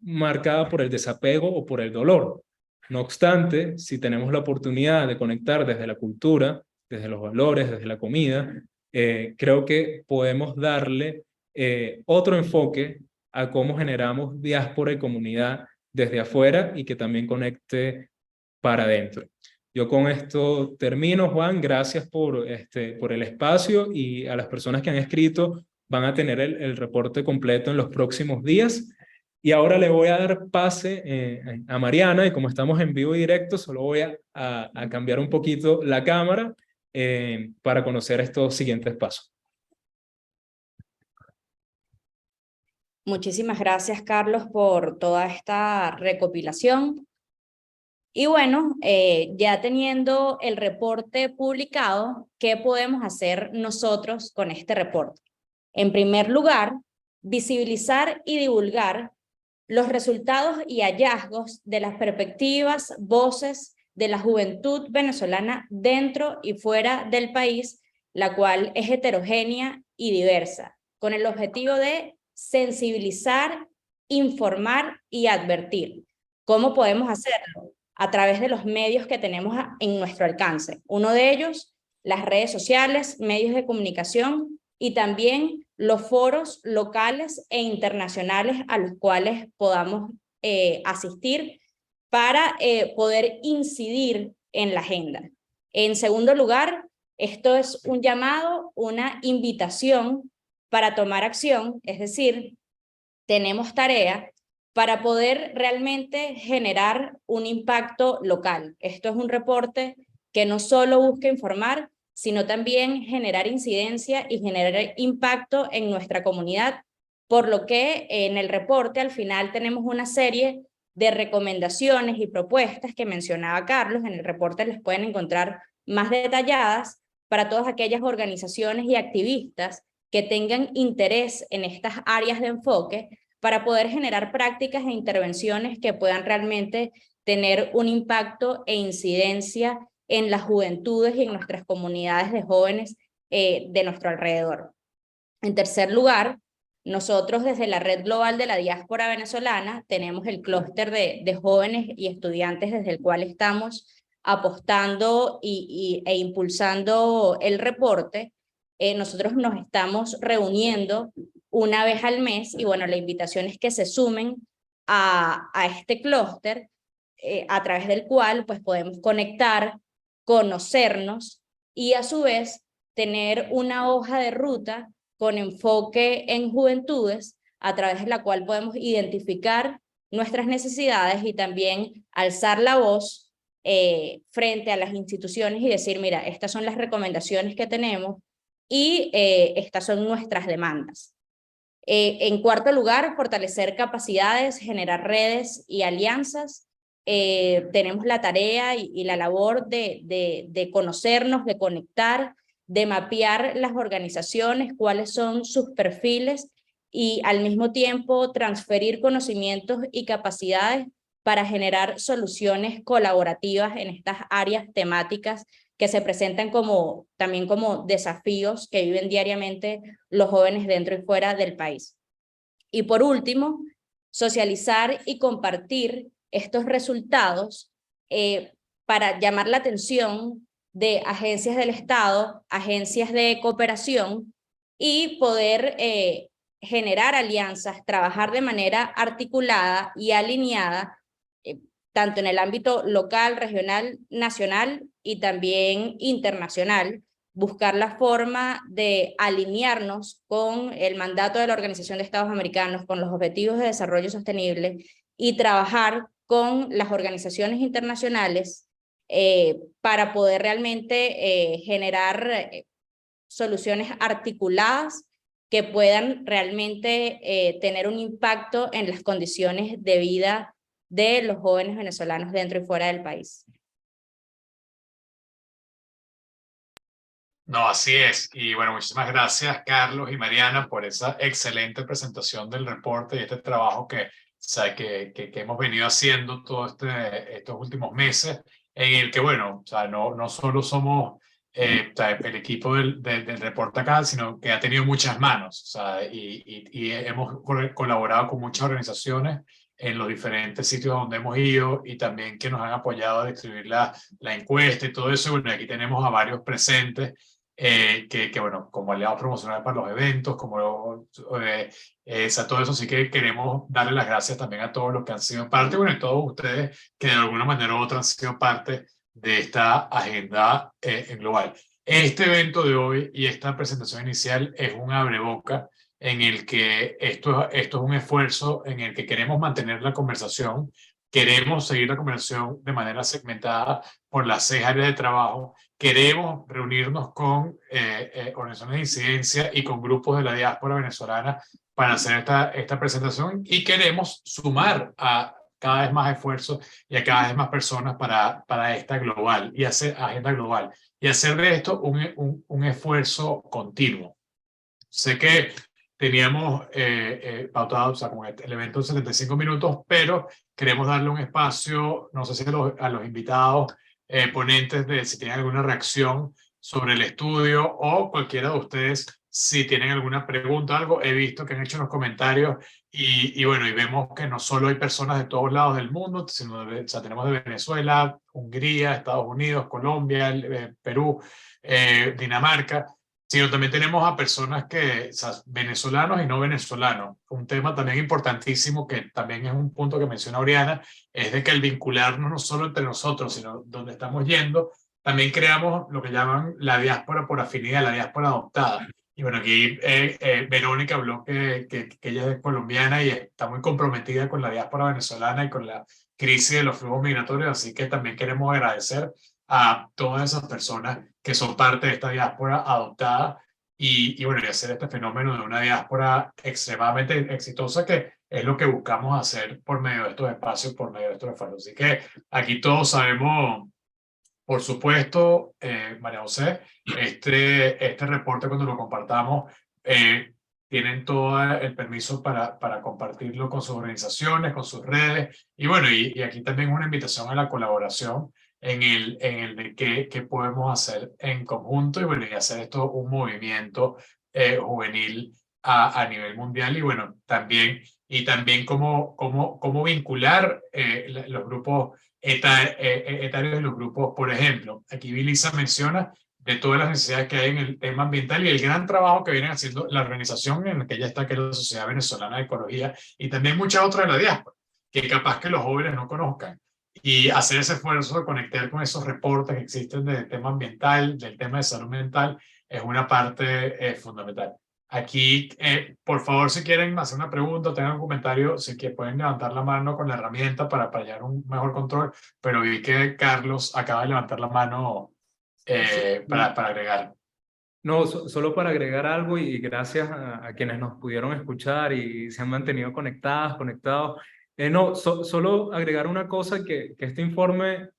marcada por el desapego o por el dolor. No obstante, si tenemos la oportunidad de conectar desde la cultura, desde los valores, desde la comida, creo que podemos darle otro enfoque a cómo generamos diáspora y comunidad desde afuera y que también conecte para adentro. Yo con esto termino, Juan. Gracias por el espacio, y a las personas que han escrito van a tener el reporte completo en los próximos días. Y ahora le voy a dar pase a Mariana, y como estamos en vivo y directo, solo voy a cambiar un poquito la cámara para conocer estos siguientes pasos. Muchísimas gracias, Carlos, por toda esta recopilación. Y bueno, ya teniendo el reporte publicado, ¿qué podemos hacer nosotros con este reporte? En primer lugar, visibilizar y divulgar los resultados y hallazgos de las perspectivas, voces de la juventud venezolana dentro y fuera del país, la cual es heterogénea y diversa, con el objetivo de sensibilizar, informar y advertir. ¿Cómo podemos hacerlo? A través de los medios que tenemos en nuestro alcance. Uno de ellos, las redes sociales, medios de comunicación y también los foros locales e internacionales a los cuales podamos asistir para poder incidir en la agenda. En segundo lugar, esto es un llamado, una invitación para tomar acción, es decir, tenemos tarea para poder realmente generar un impacto local. Esto es un reporte que no solo busca informar, sino también generar incidencia y generar impacto en nuestra comunidad, por lo que en el reporte al final tenemos una serie de recomendaciones y propuestas que mencionaba Carlos. En el reporte les pueden encontrar más detalladas para todas aquellas organizaciones y activistas que tengan interés en estas áreas de enfoque, para poder generar prácticas e intervenciones que puedan realmente tener un impacto e incidencia en las juventudes y en nuestras comunidades de jóvenes de nuestro alrededor. En tercer lugar, nosotros desde la Red Global de la Diáspora Venezolana tenemos el clúster de jóvenes y estudiantes desde el cual estamos apostando e impulsando el reporte. Nosotros nos estamos reuniendo una vez al mes, y bueno, la invitación es que se sumen a este clúster, a través del cual pues podemos conectar, conocernos y a su vez tener una hoja de ruta con enfoque en juventudes, a través de la cual podemos identificar nuestras necesidades y también alzar la voz frente a las instituciones y decir, mira, estas son las recomendaciones que tenemos y estas son nuestras demandas. En cuarto lugar, fortalecer capacidades, generar redes y alianzas. Tenemos la tarea y la labor de conocernos, de conectar, de mapear las organizaciones, cuáles son sus perfiles y al mismo tiempo transferir conocimientos y capacidades para generar soluciones colaborativas en estas áreas temáticas que se presentan también como desafíos que viven diariamente los jóvenes dentro y fuera del país. Y por último, socializar y compartir estos resultados para llamar la atención de agencias del Estado, agencias de cooperación y poder generar alianzas, trabajar de manera articulada y alineada, tanto en el ámbito local, regional, nacional y también internacional, buscar la forma de alinearnos con el mandato de la Organización de Estados Americanos, con los Objetivos de Desarrollo Sostenible y trabajar con las organizaciones internacionales para poder realmente generar soluciones articuladas que puedan realmente tener un impacto en las condiciones de vida de los jóvenes venezolanos dentro y fuera del país. No, así es. Y bueno, muchísimas gracias, Carlos y Mariana, por esa excelente presentación del reporte y este trabajo que hemos venido haciendo todos estos últimos meses, en el que, bueno, no solo somos el equipo del reporte acá, sino que ha tenido muchas manos, y hemos colaborado con muchas organizaciones en los diferentes sitios donde hemos ido y también que nos han apoyado a distribuir la encuesta y todo eso. Bueno, aquí tenemos a varios presentes bueno, como aliados promocionales para los eventos, como todo eso sí que queremos darle las gracias también a todos los que han sido parte, bueno, y todos ustedes que de alguna manera u otra han sido parte de esta agenda global. Este evento de hoy y esta presentación inicial es un abreboca en el que esto es un esfuerzo en el que queremos mantener la conversación, queremos seguir la conversación de manera segmentada por las 6 áreas de trabajo, queremos reunirnos con organizaciones de incidencia y con grupos de la diáspora venezolana para hacer esta presentación y queremos sumar a cada vez más esfuerzos y a cada vez más personas para esta global y hacer agenda global y hacer de esto un esfuerzo continuo. Sé que teníamos pautado, o sea, con el evento en 75 minutos, pero queremos darle un espacio, no sé si a los invitados ponentes, de si tienen alguna reacción sobre el estudio o cualquiera de ustedes, si tienen alguna pregunta, algo. He visto que han hecho unos comentarios y bueno, y vemos que no solo hay personas de todos lados del mundo, sino o sea, tenemos de Venezuela, Hungría, Estados Unidos, Colombia, Perú, Dinamarca, sino también tenemos a personas que, o sea, venezolanos y no venezolanos. Un tema también importantísimo, que también es un punto que menciona Oriana, es de que el vincularnos no solo entre nosotros, sino donde estamos yendo, también creamos lo que llaman la diáspora por afinidad, la diáspora adoptada. Y bueno, aquí Verónica habló que ella es colombiana y está muy comprometida con la diáspora venezolana y con la crisis de los flujos migratorios, así que también queremos agradecer a todas esas personas que son parte de esta diáspora adoptada y bueno, y hacer este fenómeno de una diáspora extremadamente exitosa, que es lo que buscamos hacer por medio de estos espacios, por medio de estos esfuerzos. Así que aquí todos sabemos, por supuesto, María José, este reporte cuando lo compartamos, tienen todo el permiso para compartirlo con sus organizaciones, con sus redes, y bueno, y aquí también una invitación a la colaboración en el de qué podemos hacer en conjunto, y bueno, y hacer esto un movimiento juvenil a nivel mundial, y bueno, también cómo vincular los grupos etarios de los grupos. Por ejemplo, aquí Vilisa menciona de todas las necesidades que hay en el tema ambiental y el gran trabajo que viene haciendo la organización en la que ya está, que es la Sociedad Venezolana de Ecología, y también muchas otras de la diáspora, que capaz que los jóvenes no conozcan. Y hacer ese esfuerzo de conectar con esos reportes que existen del tema ambiental, del tema de salud mental, es una parte fundamental. Aquí, por favor, si quieren hacer una pregunta o tengan un comentario, sí que pueden levantar la mano con la herramienta para hallar un mejor control, pero vi que Carlos acaba de levantar la mano para agregar. No, solo para agregar algo y gracias a quienes nos pudieron escuchar y se han mantenido conectados. No, solo agregar una cosa, que este informe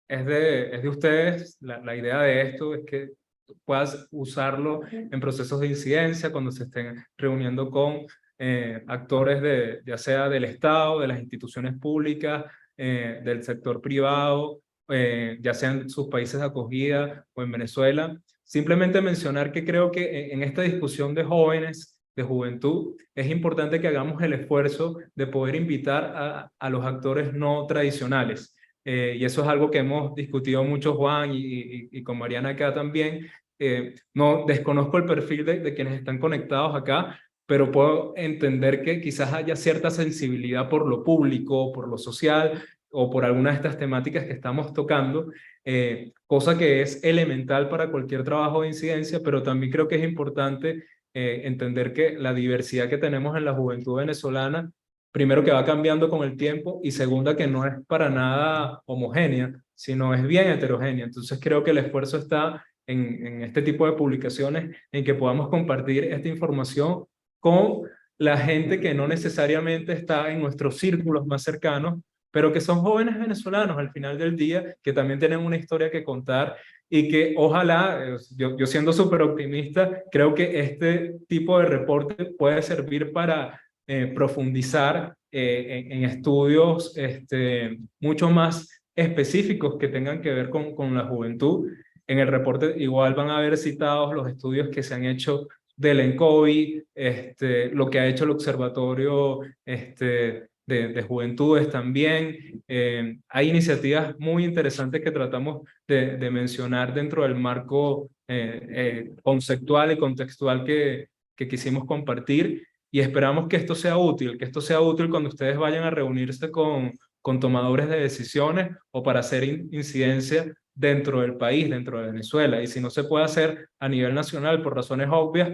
es de ustedes. La idea de esto es que puedas usarlo en procesos de incidencia cuando se estén reuniendo con actores ya sea del Estado, de las instituciones públicas, del sector privado, ya sea en sus países de acogida o en Venezuela. Simplemente mencionar que creo que en esta discusión de jóvenes, de juventud, es importante que hagamos el esfuerzo de poder invitar a los actores no tradicionales. Y eso es algo que hemos discutido mucho, Juan, y con Mariana acá también. No desconozco el perfil de quienes están conectados acá, pero puedo entender que quizás haya cierta sensibilidad por lo público, por lo social o por alguna de estas temáticas que estamos tocando, cosa que es elemental para cualquier trabajo de incidencia, pero también creo que es importante entender que la diversidad que tenemos en la juventud venezolana, primero que va cambiando con el tiempo y segunda que no es para nada homogénea, sino es bien heterogénea. Entonces creo que el esfuerzo está en este tipo de publicaciones, en que podamos compartir esta información con la gente que no necesariamente está en nuestros círculos más cercanos, pero que son jóvenes venezolanos al final del día, que también tienen una historia que contar y que ojalá, yo siendo súper optimista, creo que este tipo de reporte puede servir para profundizar en estudios mucho más específicos que tengan que ver con la juventud. En el reporte igual van a haber citados los estudios que se han hecho del ENCOVI, lo que ha hecho el Observatorio de Juventudes también. Hay iniciativas muy interesantes que tratamos de mencionar dentro del marco conceptual y contextual que quisimos compartir, y esperamos que esto sea útil, cuando ustedes vayan a reunirse con tomadores de decisiones o para hacer incidencia dentro del país, dentro de Venezuela. Y si no se puede hacer a nivel nacional por razones obvias,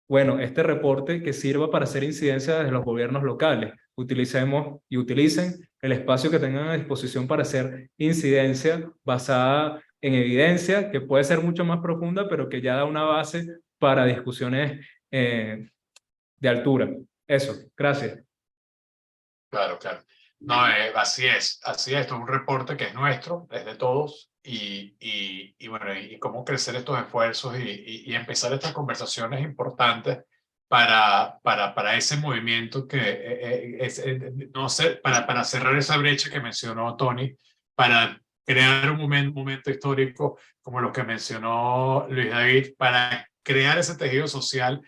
bueno, este reporte que sirva para hacer incidencia desde los gobiernos locales. Utilicemos y utilicen el espacio que tengan a disposición para hacer incidencia basada en evidencia, que puede ser mucho más profunda, pero que ya da una base para discusiones de altura. Eso, gracias. Claro, claro. No, así es, esto es un reporte que es nuestro, es de todos, y bueno, y cómo crecer estos esfuerzos y empezar estas conversaciones importantes para ese movimiento que no sé, para cerrar esa brecha que mencionó Tony, para crear un momento histórico como lo que mencionó Luis David, para crear ese tejido social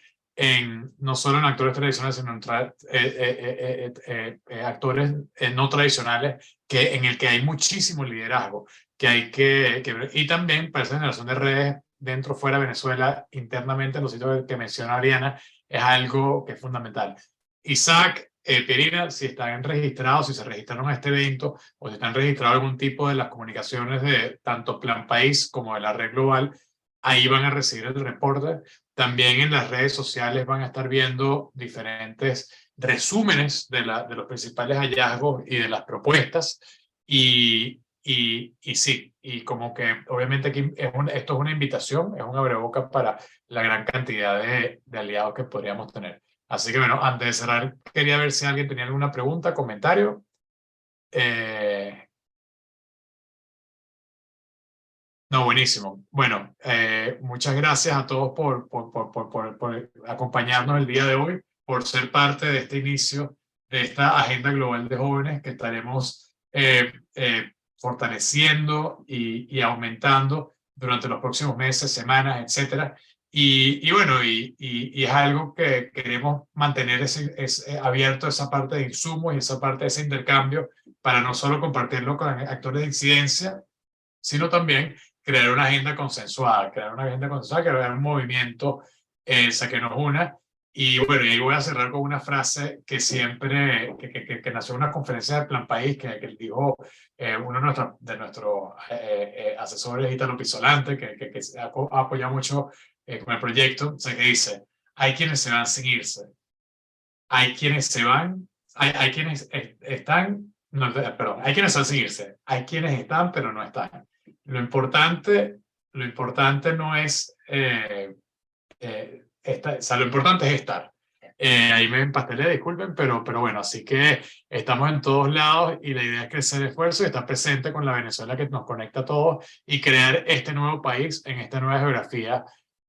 no solo en actores tradicionales, sino en actores no tradicionales, en el que hay muchísimo liderazgo, que hay y también para esa generación de redes dentro, fuera de Venezuela, internamente en los sitios que menciona Ariana, es algo que es fundamental. Isaac, Pierina, si están registrados, si se registraron a este evento, o si están registrados algún tipo de las comunicaciones de tanto Plan País como de la Red Global, ahí van a recibir el reporte. También en las redes sociales van a estar viendo diferentes resúmenes de los principales hallazgos y de las propuestas. Y sí, y como que obviamente aquí esto es una invitación, es un abrebocas para la gran cantidad de aliados que podríamos tener. Así que bueno, antes de cerrar, quería ver si alguien tenía alguna pregunta, comentario. No, buenísimo. Bueno, muchas gracias a todos por acompañarnos el día de hoy, por ser parte de este inicio de esta Agenda Global de Jóvenes que estaremos fortaleciendo y aumentando durante los próximos meses, semanas, etcétera. Y bueno, y es algo que queremos mantener abierto, esa parte de insumos y esa parte de ese intercambio, para no solo compartirlo con actores de incidencia, sino también crear una agenda consensuada, crear un movimiento que nos una. Y bueno, y ahí voy a cerrar con una frase que siempre, que nació en una conferencia de Plan País, que dijo uno de nuestros asesores, Ítalo Pisolante, que ha apoyado mucho con el proyecto, o sea, que dice: hay quienes se van sin irse, hay quienes se van, hay quienes están, no, perdón, hay quienes se van sin irse, hay quienes están pero no están. Lo importante no es, o sea, lo importante es estar. Ahí me empastelé, disculpen, pero bueno, así que estamos en todos lados y la idea es crecer el esfuerzo y estar presente con la Venezuela que nos conecta a todos y crear este nuevo país en esta nueva geografía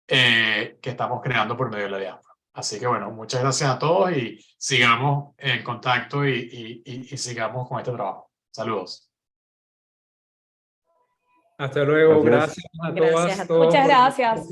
que estamos creando por medio de la diáspora. Así que bueno, muchas gracias a todos y sigamos en contacto y sigamos con este trabajo. Saludos. Hasta luego, Gracias. gracias a Gracias todas, a todos Muchas por- gracias.